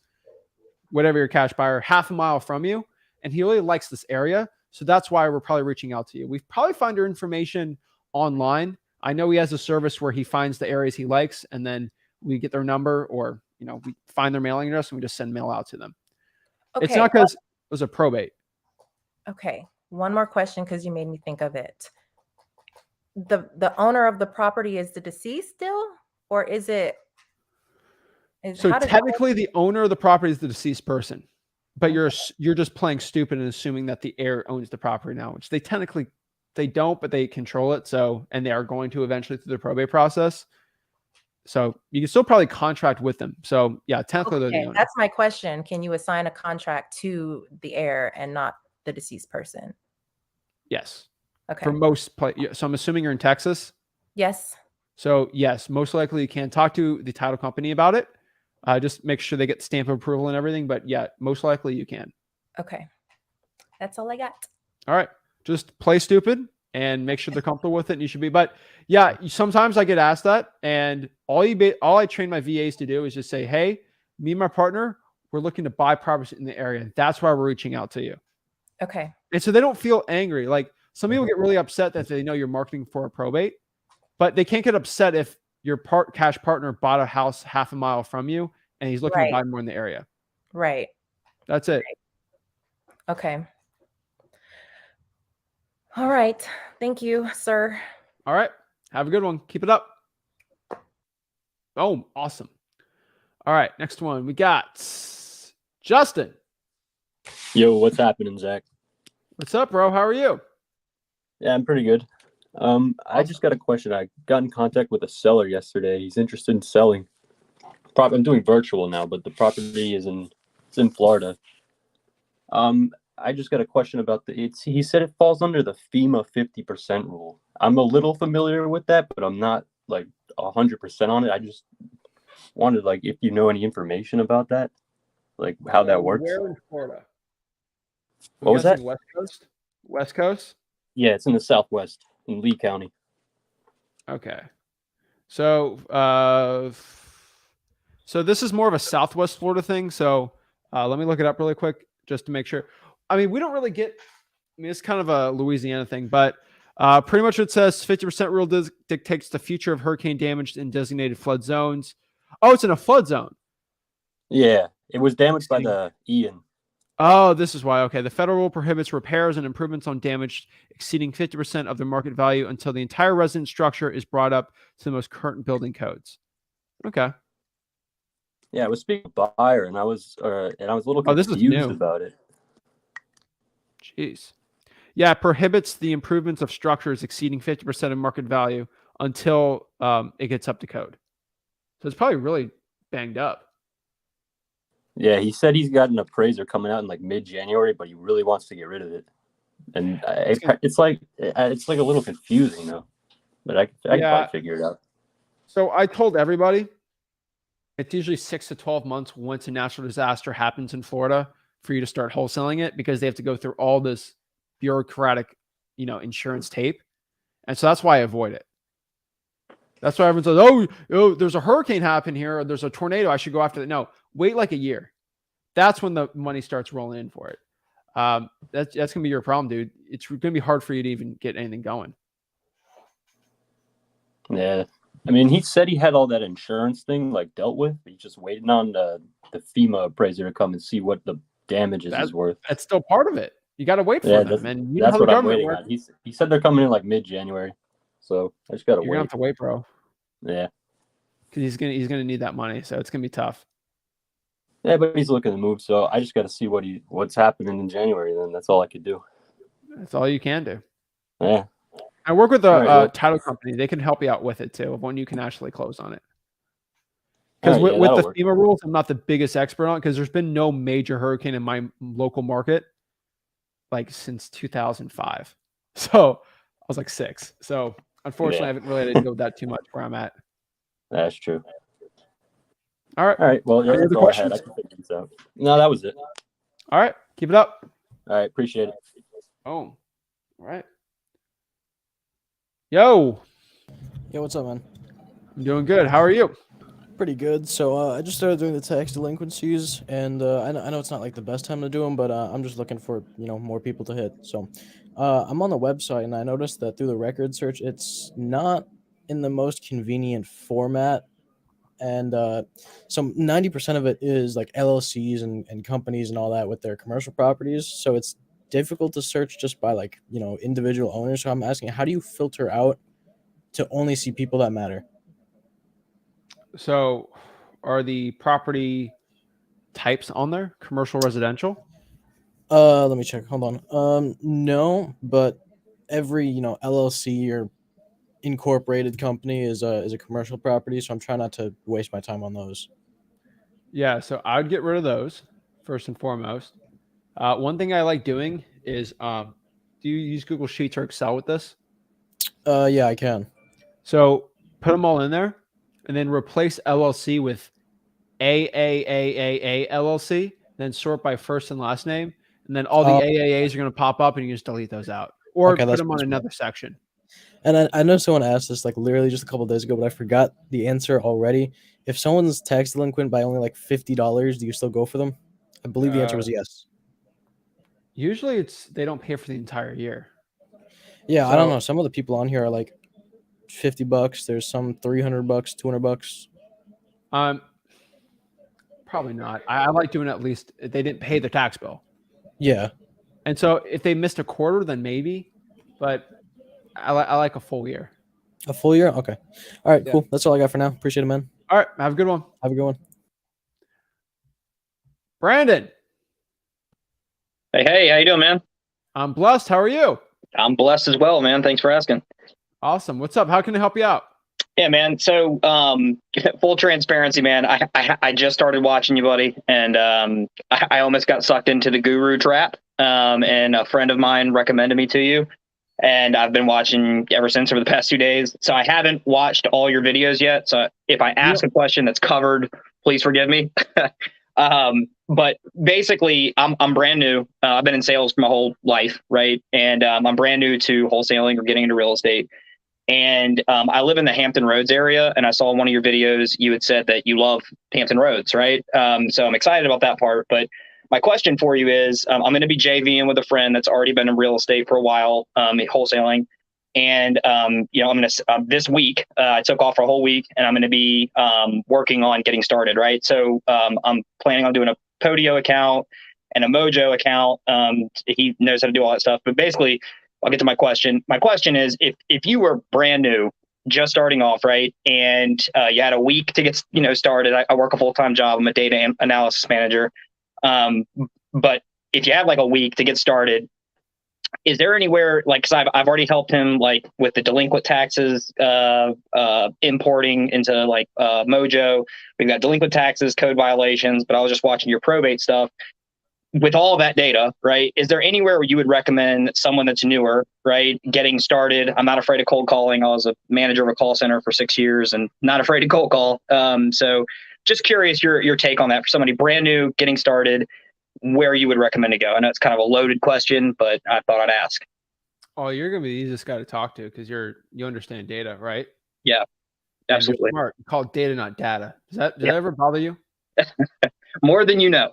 whatever your cash buyer, half a mile from you. And he really likes this area. So that's why we're probably reaching out to you. We've probably found your information online. I know he has a service where he finds the areas he likes, and then we get their number, or, you know, we find their mailing address and we just send mail out to them. okay, It's not because it was a probate. okay. One more question, because you made me think of it. The owner of the property is the deceased still, or is it? So technically, the owner of the property is the deceased person, but you're just playing stupid and assuming that the heir owns the property now, which they technically they don't, but they control it. So, and they are going to eventually through the probate process. So you can still probably contract with them. So yeah, technically they're the owner. That's my question. Can you assign a contract to the heir and not the deceased person? Yes. Okay. For most so I'm assuming you're in Texas. Yes. So yes, most likely you can talk to the title company about it. Just make sure they get stamp of approval and everything. But yeah, most likely you can. Okay. That's all I got. All right. Just play stupid and make sure they're comfortable with it. And you should be. But yeah, sometimes I get asked that, and all I train my VAs to do is just say, "Hey, me and my partner, we're looking to buy properties in the area. That's why we're reaching out to you." Okay. And so they don't feel angry. Like some people get really upset that they know you're marketing for a probate, but they can't get upset if your cash partner bought a house half a mile from you and he's looking to buy more in the area. Right. That's it. Right. Okay. All right. Thank you, sir. All right. Have a good one. Keep it up. Oh, awesome. All right. Next one. We got Justin. Yo, what's happening, Zach? What's up, bro? How are you? Yeah, I'm pretty good. I just got a question. I got in contact with a seller yesterday. He's interested in selling. I'm doing virtual now, but the property is it's in Florida. I just got a question about he said it falls under the FEMA 50% rule. I'm a little familiar with that, but I'm not like 100% on it. I just wanted, like, if you know any information about that, like how that works. Where in Florida? What was that? West Coast? West Coast? Yeah, it's in the Southwest in Lee County. Okay. So, so this is more of a Southwest Florida thing. So let me look it up really quick just to make sure. I mean, we don't really get, I mean, it's kind of a Louisiana thing, but pretty much it says 50% rule dictates the future of hurricane damage in designated flood zones. Oh, it's in a flood zone. Yeah, it was damaged by the Ian. Oh, this is why. Okay. The federal rule prohibits repairs and improvements on damage exceeding 50% of the market value until the entire resident structure is brought up to the most current building codes. Okay. Yeah, I was speaking to a buyer, and I was a little confused about it. Jeez. Yeah, it prohibits the improvements of structures exceeding 50% of market value until it gets up to code. So it's probably really banged up. Yeah, he said he's got an appraiser coming out in like mid-January, but he really wants to get rid of it. And it's like a little confusing though, but I can probably figure it out. So I told everybody it's usually 6 to 12 months once a natural disaster happens in Florida for you to start wholesaling it, because they have to go through all this bureaucratic, insurance tape. And so that's why I avoid it. That's why everyone says, oh, there's a hurricane happen here, or there's a tornado, I should go after that. No, wait like a year. That's when the money starts rolling in for it. That's going to be your problem, dude. It's going to be hard for you to even get anything going. Yeah, I mean, he said he had all that insurance thing like dealt with. He's just waiting on the FEMA appraiser to come and see what the damages is worth. That's still part of it. You got to wait for them, and you know that's how the what I'm government waiting works. on. He said they're coming in like mid-January, so I just gotta You're gonna have to wait, bro. Yeah, because he's gonna need that money, so it's gonna be tough. yeah, but he's looking to move, so I just got to see what's happening in January. Then that's all I could do. That's all you can do. Yeah. I work with a right, title company. They can help you out with it too, of when you can actually close on it. Because All right, with the that'll work. FEMA rules, I'm not the biggest expert on it because there's been no major hurricane in my local market like since 2005. So I was like 6. So unfortunately, I haven't really had to deal with that too much where I'm at. That's true. All right. All right. Well, Any that's other all I had. questions? I can figure this out. No, that was it. All right. Keep it up. All right. Appreciate it. Oh, all right. Yo, what's up, man? I'm doing good. How are you? Pretty good. So I just started doing the tax delinquencies, and I know it's not like the best time to do them, but I'm just looking for more people to hit. So I'm on the website, and I noticed that through the record search, it's not in the most convenient format, and so 90% of it is like LLCs and companies and all that with their commercial properties. So it's difficult to search just by like individual owners. So I'm asking, how do you filter out to only see people that matter? So are the property types on there? Commercial, residential? Let me check. Hold on. No, but every LLC or incorporated company is a commercial property, so I'm trying not to waste my time on those. Yeah, so I would get rid of those first and foremost. One thing I like doing is, do you use Google Sheets or Excel with this? Yeah, I can. So put them all in there, and then replace LLC with AAAAA LLC. Then sort by first and last name, and then all the AAAs are going to pop up, and you just delete those out, or Okay, put that's them on pretty another section. And I know someone asked this like literally just a couple days ago, but I forgot the answer already. If someone's tax delinquent by only like $50, do you still go for them? I believe the answer was yes. Usually, they don't pay for the entire year. Yeah, I don't know. Some of the people on here are like $50. There's some $300, $200. Probably not. I like doing at least they didn't pay the tax bill. Yeah. And so if they missed a quarter, then maybe. But I like a full year. A full year? Okay. All right, cool. That's all I got for now. Appreciate it, man. All right. Have a good one. Have a good one. Brandon. Hey, how you doing, man? I'm blessed. How are you? I'm blessed as well, man. Thanks for asking. Awesome. What's up? How can I help you out? Yeah, man. So, full transparency, man. I just started watching you, buddy, and I almost got sucked into the guru trap. And a friend of mine recommended me to you, and I've been watching ever since over the past 2 days. So I haven't watched all your videos yet. So if I ask a question that's covered, please forgive me. But basically, I'm brand new. I've been in sales for my whole life, right? And I'm brand new to wholesaling or getting into real estate. And I live in the Hampton Roads area, and I saw in one of your videos you had said that you love Hampton Roads, right? So I'm excited about that part. But my question for you is, I'm going to be JVing with a friend that's already been in real estate for a while, wholesaling. And, I'm going to, this week, I took off for a whole week, and I'm going to be working on getting started, right? So I'm planning on doing a Podio account and a Mojo account. He knows how to do all that stuff. But basically, I'll get to my question. My question is, if you were brand new, just starting off, right, and you had a week to get started. I work a full-time job. I'm a data analysis manager. But if you have like a week to get started, is there anywhere like, because I've already helped him like with the delinquent taxes, importing into like Mojo. We've got delinquent taxes, code violations, but I was just watching your probate stuff. With all that data, right, is there anywhere where you would recommend someone that's newer, right, getting started? I'm not afraid of cold calling. I was a manager of a call center for 6 years and not afraid to cold call. So just curious your take on that for somebody brand new getting started, where you would recommend to go. I know it's kind of a loaded question, but I thought I'd ask. Oh, you're going to be the easiest guy to talk to because you understand data, right? Yeah, absolutely. You're smart. You call it data, not data. Does that ever bother you? More than you know.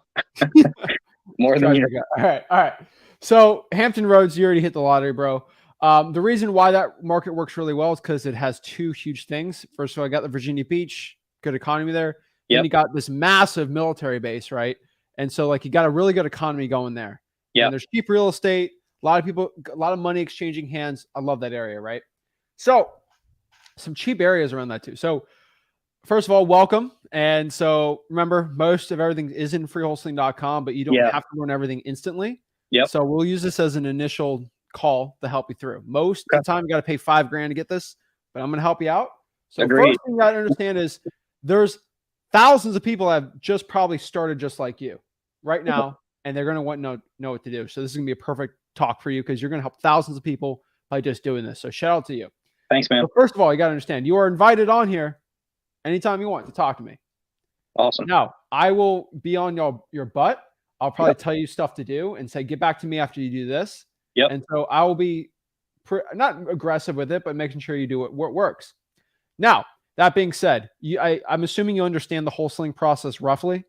More than you know. All right. So Hampton Roads, you already hit the lottery, bro. The reason why that market works really well is because it has two huge things. First of all, I got the Virginia Beach, good economy there. Then Yep. you got this massive military base, right? And so like you got a really good economy going there. Yep. And there's cheap real estate, a lot of people, a lot of money exchanging hands. I love that area, right? So some cheap areas around that too. So first of all, welcome. And so remember, most of everything is in freewholesaling.com, but you don't Yeah. have to learn everything instantly. Yep. So we'll use this as an initial call to help you through. Most of the time, you got to pay $5,000 to get this, but I'm going to help you out. So Agreed. first thing you got to understand is there's thousands of people that have just probably started just like you right now, and they're going to want to know what to do. So this is going to be a perfect talk for you because you're going to help thousands of people by just doing this. So shout out to you. Thanks, man. So first of all, you got to understand you are invited on here anytime you want to talk to me. Awesome. Now, I will be on your butt. I'll probably tell you stuff to do and say, get back to me after you do this. Yep. And so I will be not aggressive with it, but making sure you do what works. Now, that being said, I'm assuming you understand the wholesaling process roughly.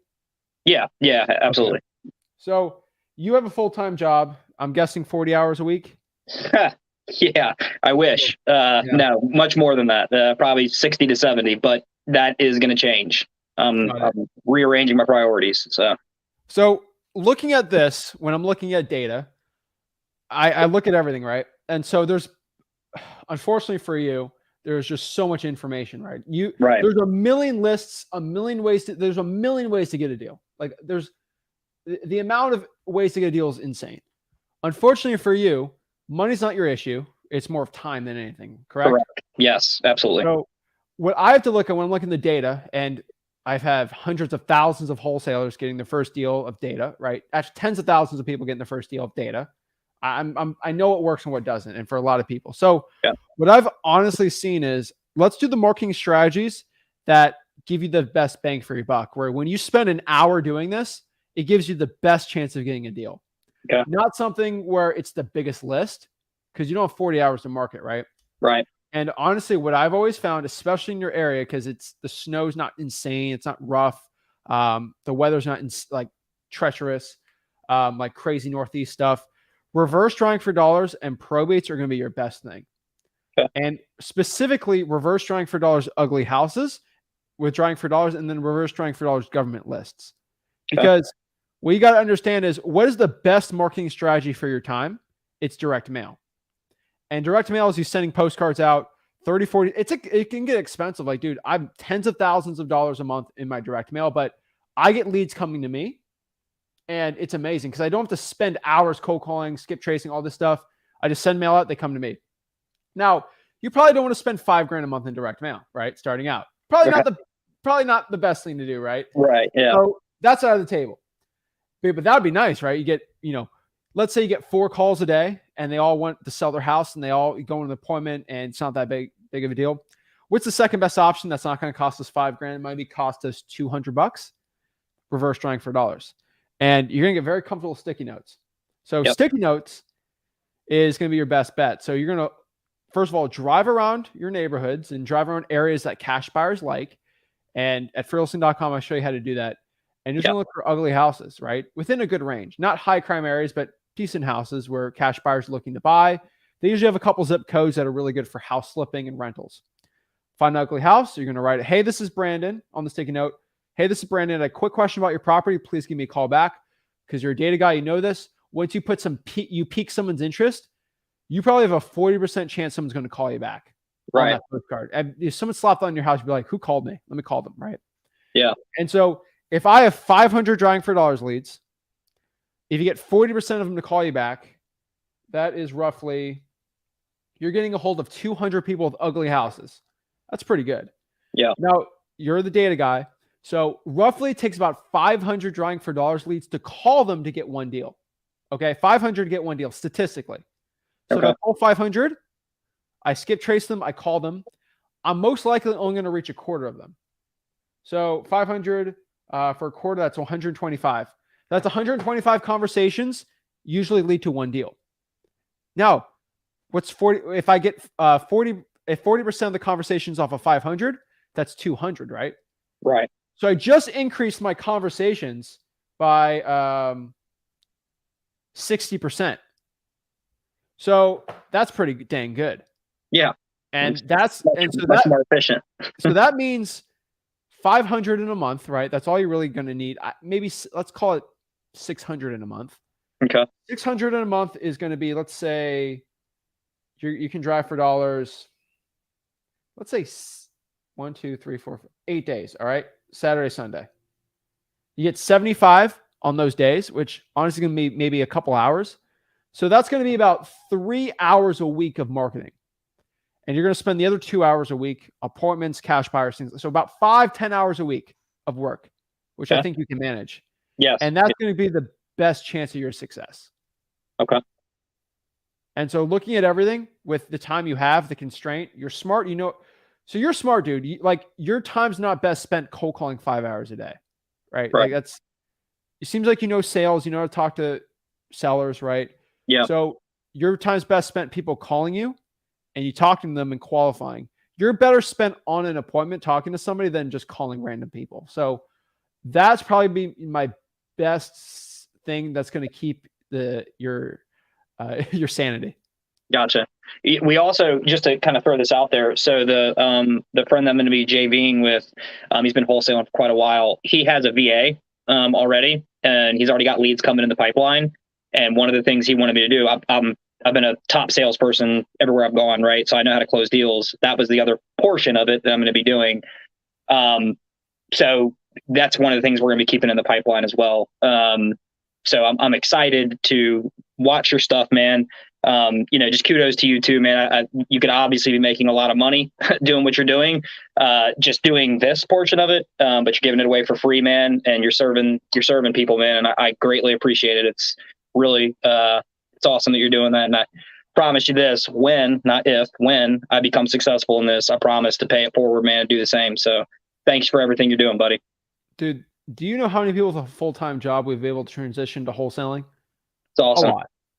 Yeah, absolutely. Okay. So you have a full-time job. I'm guessing 40 hours a week. Yeah, I wish. No, much more than that. Probably 60 to 70, but that is going to change. I'm rearranging my priorities. So looking at this, when I'm looking at data, I look at everything, right? And so there's, unfortunately for you, there's just so much information, right? There's a million lists, there's a million ways to get a deal. Like there's the amount of ways to get a deal is insane. Unfortunately for you, money's not your issue. It's more of time than anything, correct? Yes, absolutely. So what I have to look at when I'm looking at the data, and I've had hundreds of thousands of wholesalers getting the first deal of data, right? Actually, tens of thousands of people getting the first deal of data. I know what works and what doesn't, and for a lot of people. So what I've honestly seen is let's do the marketing strategies that give you the best bang for your buck, where when you spend an hour doing this, it gives you the best chance of getting a deal. Okay. Not something where it's the biggest list, because you don't have 40 hours to market, right? Right. And honestly, what I've always found, especially in your area, because the snow's not insane, it's not rough, the weather's not like treacherous, like crazy northeast stuff. Reverse drawing for dollars and probates are going to be your best thing. Okay. And specifically, reverse drawing for dollars ugly houses, with drawing for dollars, and then reverse drawing for dollars government lists. Because what you got to understand is, what is the best marketing strategy for your time? It's direct mail. And direct mail is you sending postcards out 30, 40. It can get expensive. Like, dude, I'm tens of thousands of dollars a month in my direct mail, but I get leads coming to me. And it's amazing because I don't have to spend hours cold calling, skip tracing, all this stuff. I just send mail out, they come to me. Now, you probably don't want to spend $5,000 a month in direct mail, right? Starting out. Probably not the best thing to do, right? Right. Yeah. So that's out of the table. But that would be nice, right? You get, let's say you get 4 calls a day and they all want to sell their house and they all go on an appointment and it's not that big of a deal. What's the second best option that's not going to cost us $5,000? It might cost us $200. Reverse drawing for dollars. And you're going to get very comfortable with sticky notes. So sticky notes is going to be your best bet. So you're going to, first of all, drive around your neighborhoods and drive around areas that cash buyers like. And at freewholesaling.com, I'll show you how to do that. And you're just going to look for ugly houses, right? Within a good range, not high crime areas, but decent houses where cash buyers are looking to buy. They usually have a couple zip codes that are really good for house flipping and rentals. Find an ugly house. You're going to write, hey, this is Brandon on the sticky note. Hey, this is Brandon. A quick question about your property. Please give me a call back because you're a data guy. You know this. Once you put you pique someone's interest, you probably have a 40% chance someone's going to call you back. Right. On that postcard. And if someone slapped on your house, you'd be like, who called me? Let me call them. Right. Yeah. And so if I have 500 drawing for dollars leads, if you get 40% of them to call you back, that is roughly, you're getting a hold of 200 people with ugly houses. That's pretty good. Yeah. Now, you're the data guy. So roughly it takes about 500 drawing for dollars leads to call them to get one deal. Okay. 500 to get one deal statistically. So to call 500, I skip trace them. I call them. I'm most likely only going to reach a quarter of them. So 500 for a quarter, that's 125. That's 125 conversations usually lead to one deal. Now, what's 40? If I get 40% of the conversations off of 500, that's 200, right? Right. So I just increased my conversations by 60%. So that's pretty dang good. Yeah. And It's that's much, and so much that more efficient. so that means 500 in a month, right? That's all you're really going to need. Maybe let's call it 600 in a month. Okay. 600 in a month is going to be, let's say, you can drive for dollars. Let's say 1, 2, 3, 4, 8 days. All right, Saturday, Sunday. You get 75 on those days, which honestly going to be maybe a couple hours. So that's going to be about 3 hours a week of marketing. And you're going to spend the other 2 hours a week, appointments, cash buyers, things. So about 5-10 hours a week of work, which I think you can manage. Yes. And that's going to be the best chance of your success. Okay. And so looking at everything with the time you have, the constraint, you're smart, so you're smart, dude. Like your time's not best spent cold calling 5 hours a day, right? Like it seems like sales, how to talk to sellers, right? Yeah. So your time's best spent people calling you and you talking to them and qualifying. You're better spent on an appointment talking to somebody than just calling random people. So that's probably be my best thing that's going to keep your sanity. Gotcha. We also, just to kind of throw this out there, so the friend that I'm going to be JVing with, he's been wholesaling for quite a while. He has a VA already, and he's already got leads coming in the pipeline. And one of the things he wanted me to do, I've been a top salesperson everywhere I've gone, right? So I know how to close deals. That was the other portion of it that I'm going to be doing. So that's one of the things we're going to be keeping in the pipeline as well. So I'm excited to watch your stuff, man. Just kudos to you too, man. You could obviously be making a lot of money doing what you're doing, just doing this portion of it. But you're giving it away for free, man. And you're serving people, man. And I greatly appreciate it. It's really, it's awesome that you're doing that. And I promise you this, when I become successful in this, I promise to pay it forward, man, and do the same. So thanks for everything you're doing, buddy. Dude, do you know how many people with a full-time job we've been able to transition to wholesaling? It's awesome.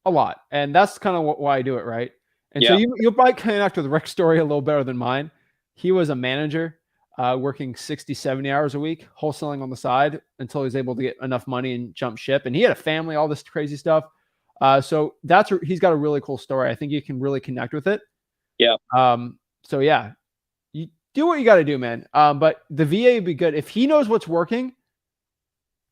A lot. And that's kind of why I do it, right? And so you'll probably connect with Rick's story a little better than mine. He was a manager working 60, 70 hours a week, wholesaling on the side until he was able to get enough money and jump ship. And he had a family, all this crazy stuff. So he's got a really cool story. I think you can really connect with it. Yeah. So yeah, you do what you got to do, man. But the VA would be good. If he knows what's working,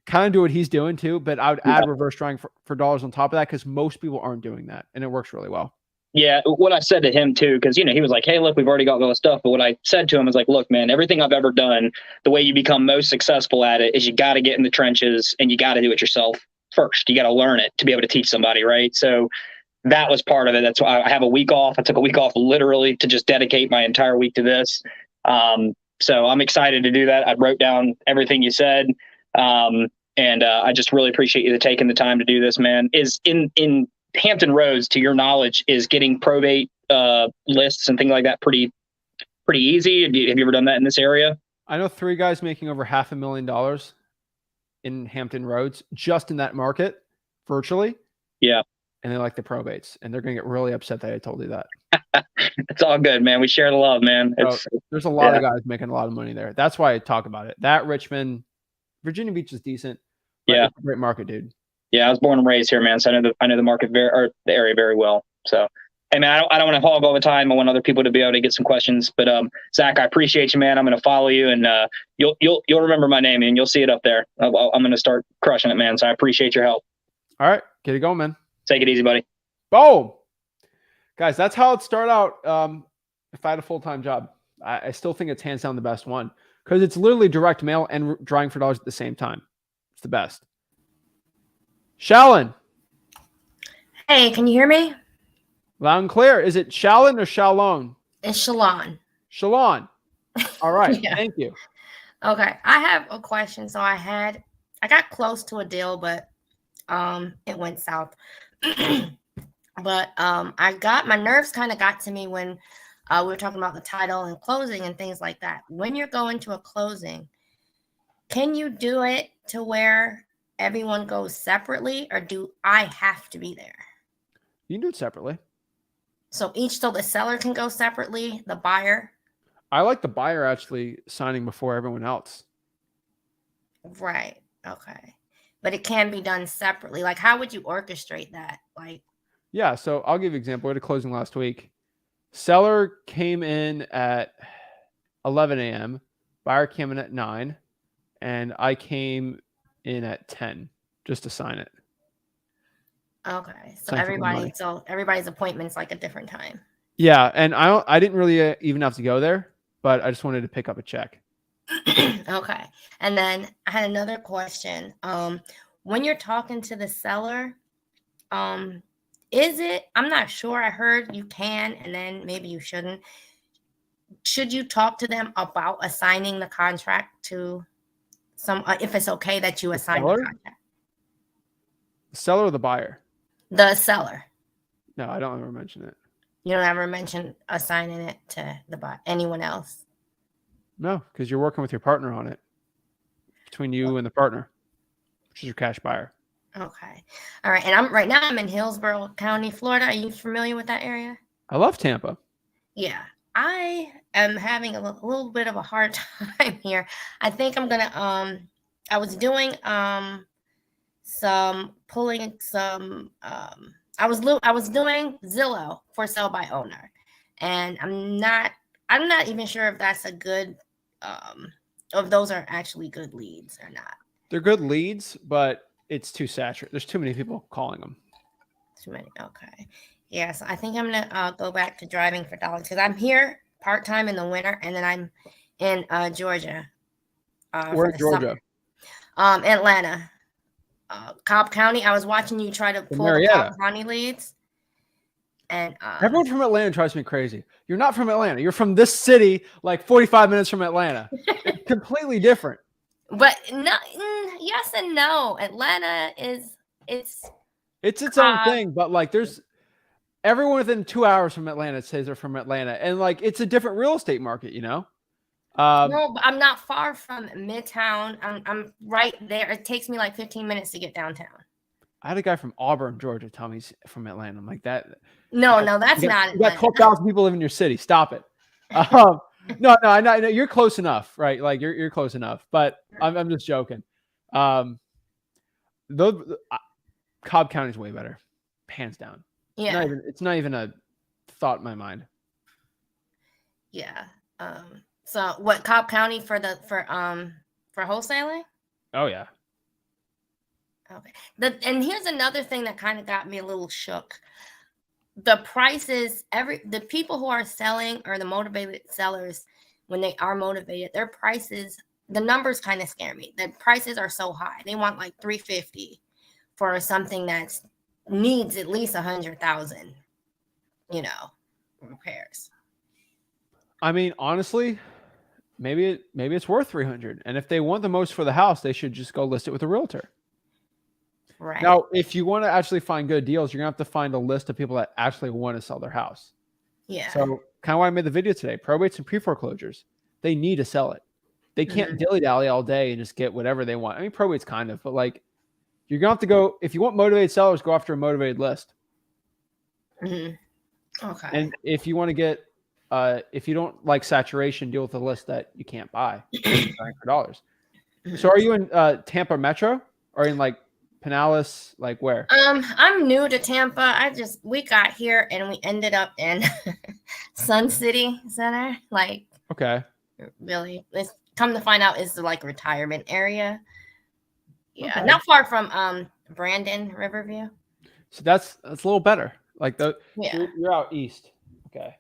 kind of do what he's doing too, but I would add reverse drawing for dollars on top of that because most people aren't doing that, and it works really well. Yeah, what I said to him too, because he was like, "Hey, look, we've already got all this stuff." But what I said to him is like, "Look, man, everything I've ever done, the way you become most successful at it is you got to get in the trenches and you got to do it yourself first. You got to learn it to be able to teach somebody, right?" So that was part of it. That's why I have a week off. I took a week off literally to just dedicate my entire week to this. So I'm excited to do that. I wrote down everything you said. And I just really appreciate you taking the time to do this, man. Is in Hampton Roads, to your knowledge, is getting probate lists and things like that pretty easy? Have you ever done that in this area? I know 3 guys making over $500,000 in Hampton Roads, just in that market, virtually. Yeah. And they like the probates, and they're going to get really upset that I told you that. It's all good, man. We share the love, man. There's a lot of guys making a lot of money there. That's why I talk about it. That Richmond, Virginia Beach is decent. Yeah, it's a great market, dude. Yeah, I was born and raised here, man. So I know the market the area very well. So, hey, man, I don't want to hog all the time. I want other people to be able to get some questions. But Zach, I appreciate you, man. I'm going to follow you, and you'll remember my name, and you'll see it up there. I'm going to start crushing it, man. So I appreciate your help. All right, get it going, man. Take it easy, buddy. Boom, guys. That's how it started out. If I had a full-time job, I still think it's hands down the best one because it's literally direct mail and drawing for dollars at the same time. It's the best. Shallon. Hey, can you hear me? Loud and clear. Is it Shallon or Shallon? It's Shalon. Shalon. All right. Yeah. Thank you. Okay. I have a question. So I got close to a deal, but it went south. But my nerves kind of got to me when we were talking about the title and closing and things like that. When you're going to a closing, can you do it to where everyone goes separately, or do I have to be there? You can do it separately. So the seller can go separately, the buyer? I like the buyer actually signing before everyone else. Right. Okay. But it can be done separately. Like, how would you orchestrate that? Like, Yeah, so I'll give you an example. We had a closing last week. Seller came in at 11 a.m. Buyer came in at 9, and I came in at 10 just to sign it. Okay, so Sign for my money. everybody's appointment's like a different time. Yeah, and I didn't really even have to go there, but I just wanted to pick up a check. Okay, and then I had another question. When you're talking to the seller, is it? I'm not sure. I heard you can, and then maybe you shouldn't. Should you talk to them about assigning the contract to some? If it's okay that you assign the seller? contract, The seller or the buyer? the seller. No, I don't ever mention it. You don't ever mention assigning it to anyone else. No, because you're working with your partner on it. Between you and the partner, which is your cash buyer. Okay. All right. And right now I'm in Hillsborough County, Florida. Are you familiar with that area? I love Tampa. Yeah. I am having a little bit of a hard time here. I think I'm gonna I was doing I was doing Zillow for sale by owner, and I'm not even sure if that's a good if those are actually good leads or not. They're good leads, but it's too saturated. There's too many people calling them. Too many. Okay. Yes, I think I'm gonna go back to driving for dollars because I'm here part time in the winter, and then I'm in Georgia. Where in Georgia? Atlanta, Cobb County. I was watching you try to pull the Cobb County leads, and everyone from Atlanta drives me crazy. You're not from Atlanta. You're from this city, like 45 minutes from Atlanta. It's completely different. But no, yes and no. Atlanta it's its own thing, but like there's everyone within 2 hours from Atlanta says they're from Atlanta, and like it's a different real estate market, you know. No, but I'm not far from Midtown. I'm right there. It takes me like 15 minutes to get downtown. I had a guy from Auburn, Georgia, tell me he's from Atlanta. I'm like that. No, that's not. You got 12,000 people living in your city. Stop it. No, I know you're close enough, right? Like you're close enough, but I'm just joking. Cobb County is way better, hands down. Yeah, it's not even a thought in my mind. Yeah. So what, Cobb County for wholesaling? Oh yeah. Okay. And here's another thing that kind of got me a little shook. The prices, the people who are selling or the motivated sellers, when they are motivated, their prices, the numbers kind of scare me. The prices are so high. They want like $350 for something that needs at least 100,000, repairs. I mean, honestly, maybe it's worth 300. And if they want the most for the house, they should just go list it with a realtor. Right. Now, if you want to actually find good deals, you're gonna have to find a list of people that actually want to sell their house. Yeah. So kind of why I made the video today. Probates and pre-foreclosures, they need to sell it. They can't dilly-dally all day and just get whatever they want. I mean, probate's kind of, but like you're gonna have to go, if you want motivated sellers, go after a motivated list. Okay. And if you want to get if you don't like saturation, deal with a list that you can't buy for dollars. So are you in Tampa Metro or in like Pinellas, like where? I'm new to Tampa. We got here and we ended up in Sun City Center. Like, okay, really, it's come to find out it's like retirement area. Yeah, okay. Not far from Brandon, Riverview. So that's a little better. Like you're out east. Okay.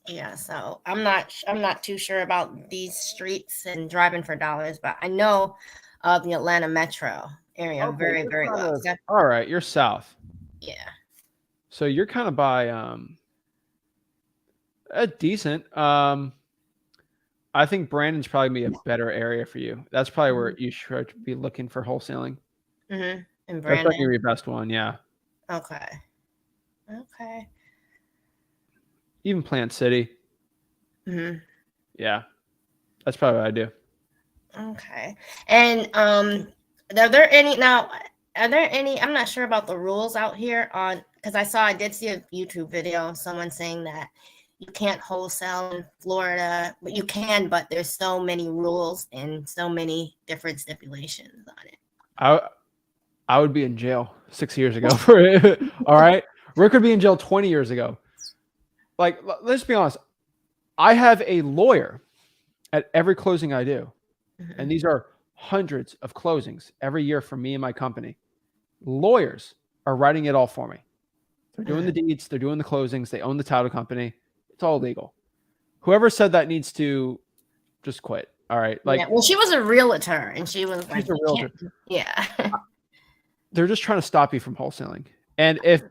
Yeah, so I'm not too sure about these streets and driving for dollars, but I know of the Atlanta metro area very, very well. All right, you're south. Yeah. So you're kind of by a decent. I think Brandon's probably be a better area for you. That's probably where you should be looking for wholesaling. In Brandon. That's probably your best one, yeah. Okay. Even Plant City. Yeah, that's probably what I do. Okay. And are there any? I'm not sure about the rules out here because I did see a YouTube video of someone saying that you can't wholesale in Florida, but you can, but there's so many rules and so many different stipulations on it. I would be in jail 6 years ago for it. All right. Rick would be in jail 20 years ago. Like, let's be honest. I have a lawyer at every closing I do. And these are hundreds of closings every year for me and my company. Lawyers are writing it all for me. They're doing the deeds. They're doing the closings. They own the title company. It's all legal. Whoever said that needs to just quit. All right. Like, yeah, well, she was a realtor, and she was like, she's a realtor. yeah. They're just trying to stop you from wholesaling. And if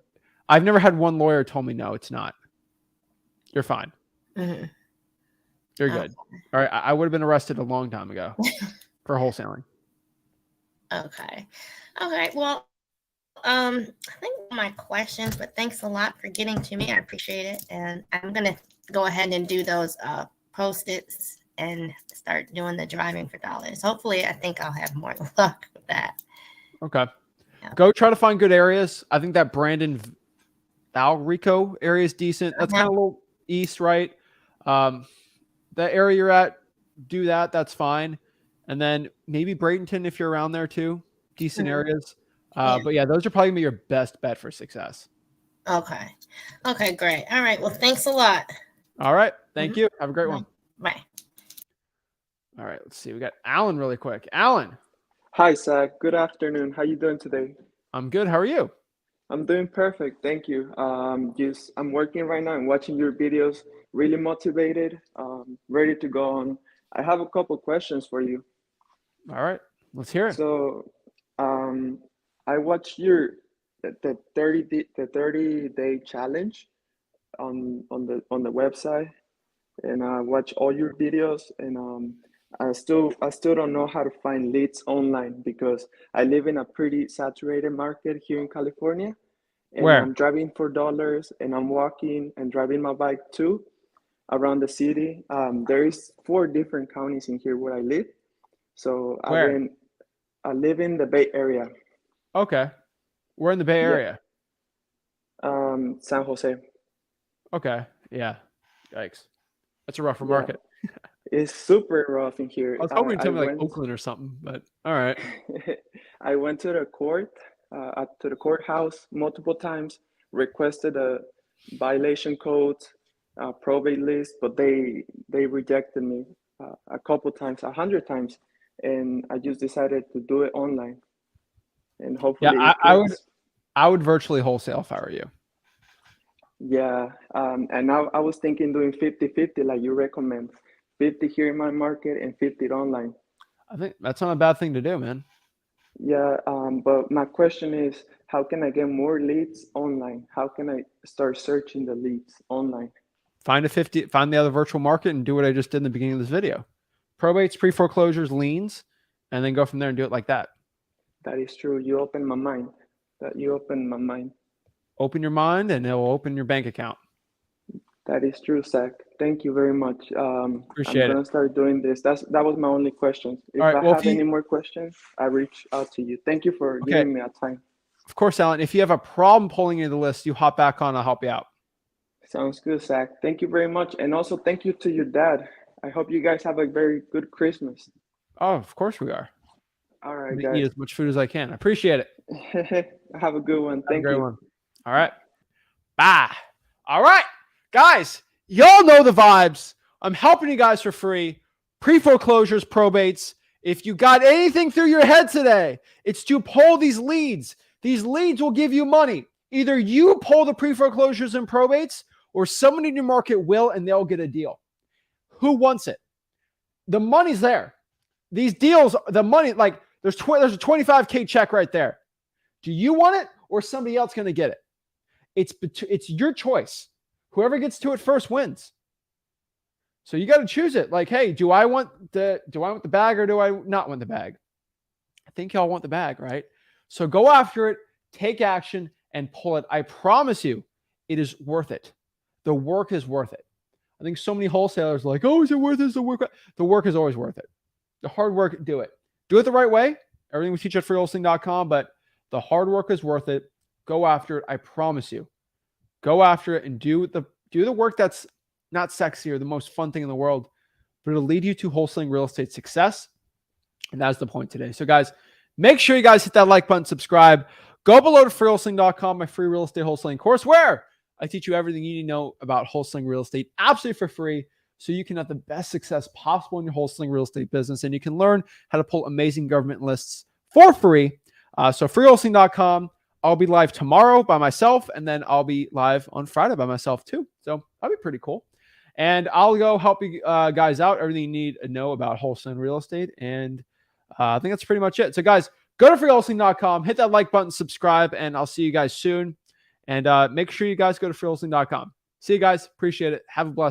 I've never had one lawyer tell me, no, it's not. You're fine. Mm-hmm. You're good. All right. I would have been arrested a long time ago for wholesaling. Okay. Okay. Well, I think my questions, but thanks a lot for getting to me. I appreciate it. And I'm going to go ahead and do those post-its and start doing the driving for dollars. Hopefully, I think I'll have more luck with that. Okay. Yeah. Go try to find good areas. I think that Brandon Valrico area is decent. That's kind of a little east, right? That area you're at, do that. That's fine. And then maybe Bradenton if you're around there too. Decent areas. But yeah, those are probably gonna be your best bet for success. Okay. Okay, great. All right. Well, thanks a lot. All right. Thank you. Have a great one. Bye. All right. Let's see. We got Alan really quick. Alan. Hi, Zach. Good afternoon. How you doing today? I'm good. How are you? I'm doing perfect. Thank you. I'm working right now and watching your videos. Really motivated. Ready to go on. I have a couple questions for you. All right. Let's hear it. So, I watched the 30-day challenge on the website, and I watch all your videos, and I still don't know how to find leads online because I live in a pretty saturated market here in California, and Where? I'm driving for dollars, and I'm walking and driving my bike too around the city. There is 4 different counties in here where I live. So Where? I live in the Bay Area. Okay. We're in the Bay Yeah. Area. San Jose. Okay. Yeah. Yikes. That's a rougher Yeah. market. It's super rough in here. I was hoping you'd tell me like went- Oakland or something, but all right. I went to the courthouse multiple times, requested a violation code, probate list, but they rejected me a couple times, 100 times, and I just decided to do it online, and hopefully Yeah, it clicks. I would virtually wholesale if I were you. Yeah, and now I was thinking doing 50-50 like you recommend, 50 here in my market and 50 online. I think that's not a bad thing to do, man. Yeah, but my question is, how can I get more leads online? How can I start searching the leads online? Find the other virtual market and do what I just did in the beginning of this video. Probates, pre-foreclosures, liens, and then go from there and do it like that. That is true. You opened my mind. Open your mind and it will open your bank account. That is true, Zach. Thank you very much. Appreciate I'm it. gonna start doing this. That was my only question. If All right, I well, have any more questions, I reach out to you. Thank you for giving me a time. Of course, Alan. If you have a problem pulling into the list, you hop back on. I'll help you out. Sounds good, Zach. Thank you very much. And also thank you to your dad. I hope you guys have a very good Christmas. Oh, of course we are. All I'm right, gonna eat guys. as much food as I can. I appreciate it. Have a good one. Have a Thank great you. one. All right. Bye. All right, guys. Y'all know the vibes. I'm helping you guys for free. Pre-foreclosures, probates. If you got anything through your head today, it's to pull these leads. These leads will give you money. Either you pull the pre-foreclosures and probates, or someone in your market will, and they'll get a deal. Who wants it? The money's there. These deals, the money, like there's a 25K check right there. Do you want it, or somebody else going to get it? It's your choice. Whoever gets to it first wins. So you got to choose it. Like, hey, do I want the bag or do I not want the bag? I think y'all want the bag, right? So go after it, take action, and pull it. I promise you, it is worth it. The work is worth it. I think so many wholesalers are like, oh, is it worth it? Is the work? The work is always worth it. The hard work, do it. Do it the right way. Everything we teach at freewholesaling.com, but the hard work is worth it. Go after it. I promise you. Go after it and do the work that's not sexy or the most fun thing in the world, but it'll lead you to wholesaling real estate success. And that's the point today. So guys, Make sure you guys hit that like button, subscribe. Go below to freewholesaling.com, my free real estate wholesaling course, where I teach you everything you need to know about wholesaling real estate absolutely for free, so you can have the best success possible in your wholesaling real estate business, and you can learn how to pull amazing government lists for free. So freewholesaling.com. I'll be live tomorrow by myself, and then I'll be live on Friday by myself too. So that'll be pretty cool. And I'll go help you guys out, everything you need to know about wholesaling real estate. And I think that's pretty much it. So guys, go to freewholesaling.com, hit that like button, subscribe, and I'll see you guys soon. And make sure you guys go to freewholesaling.com. See you guys. Appreciate it. Have a blessed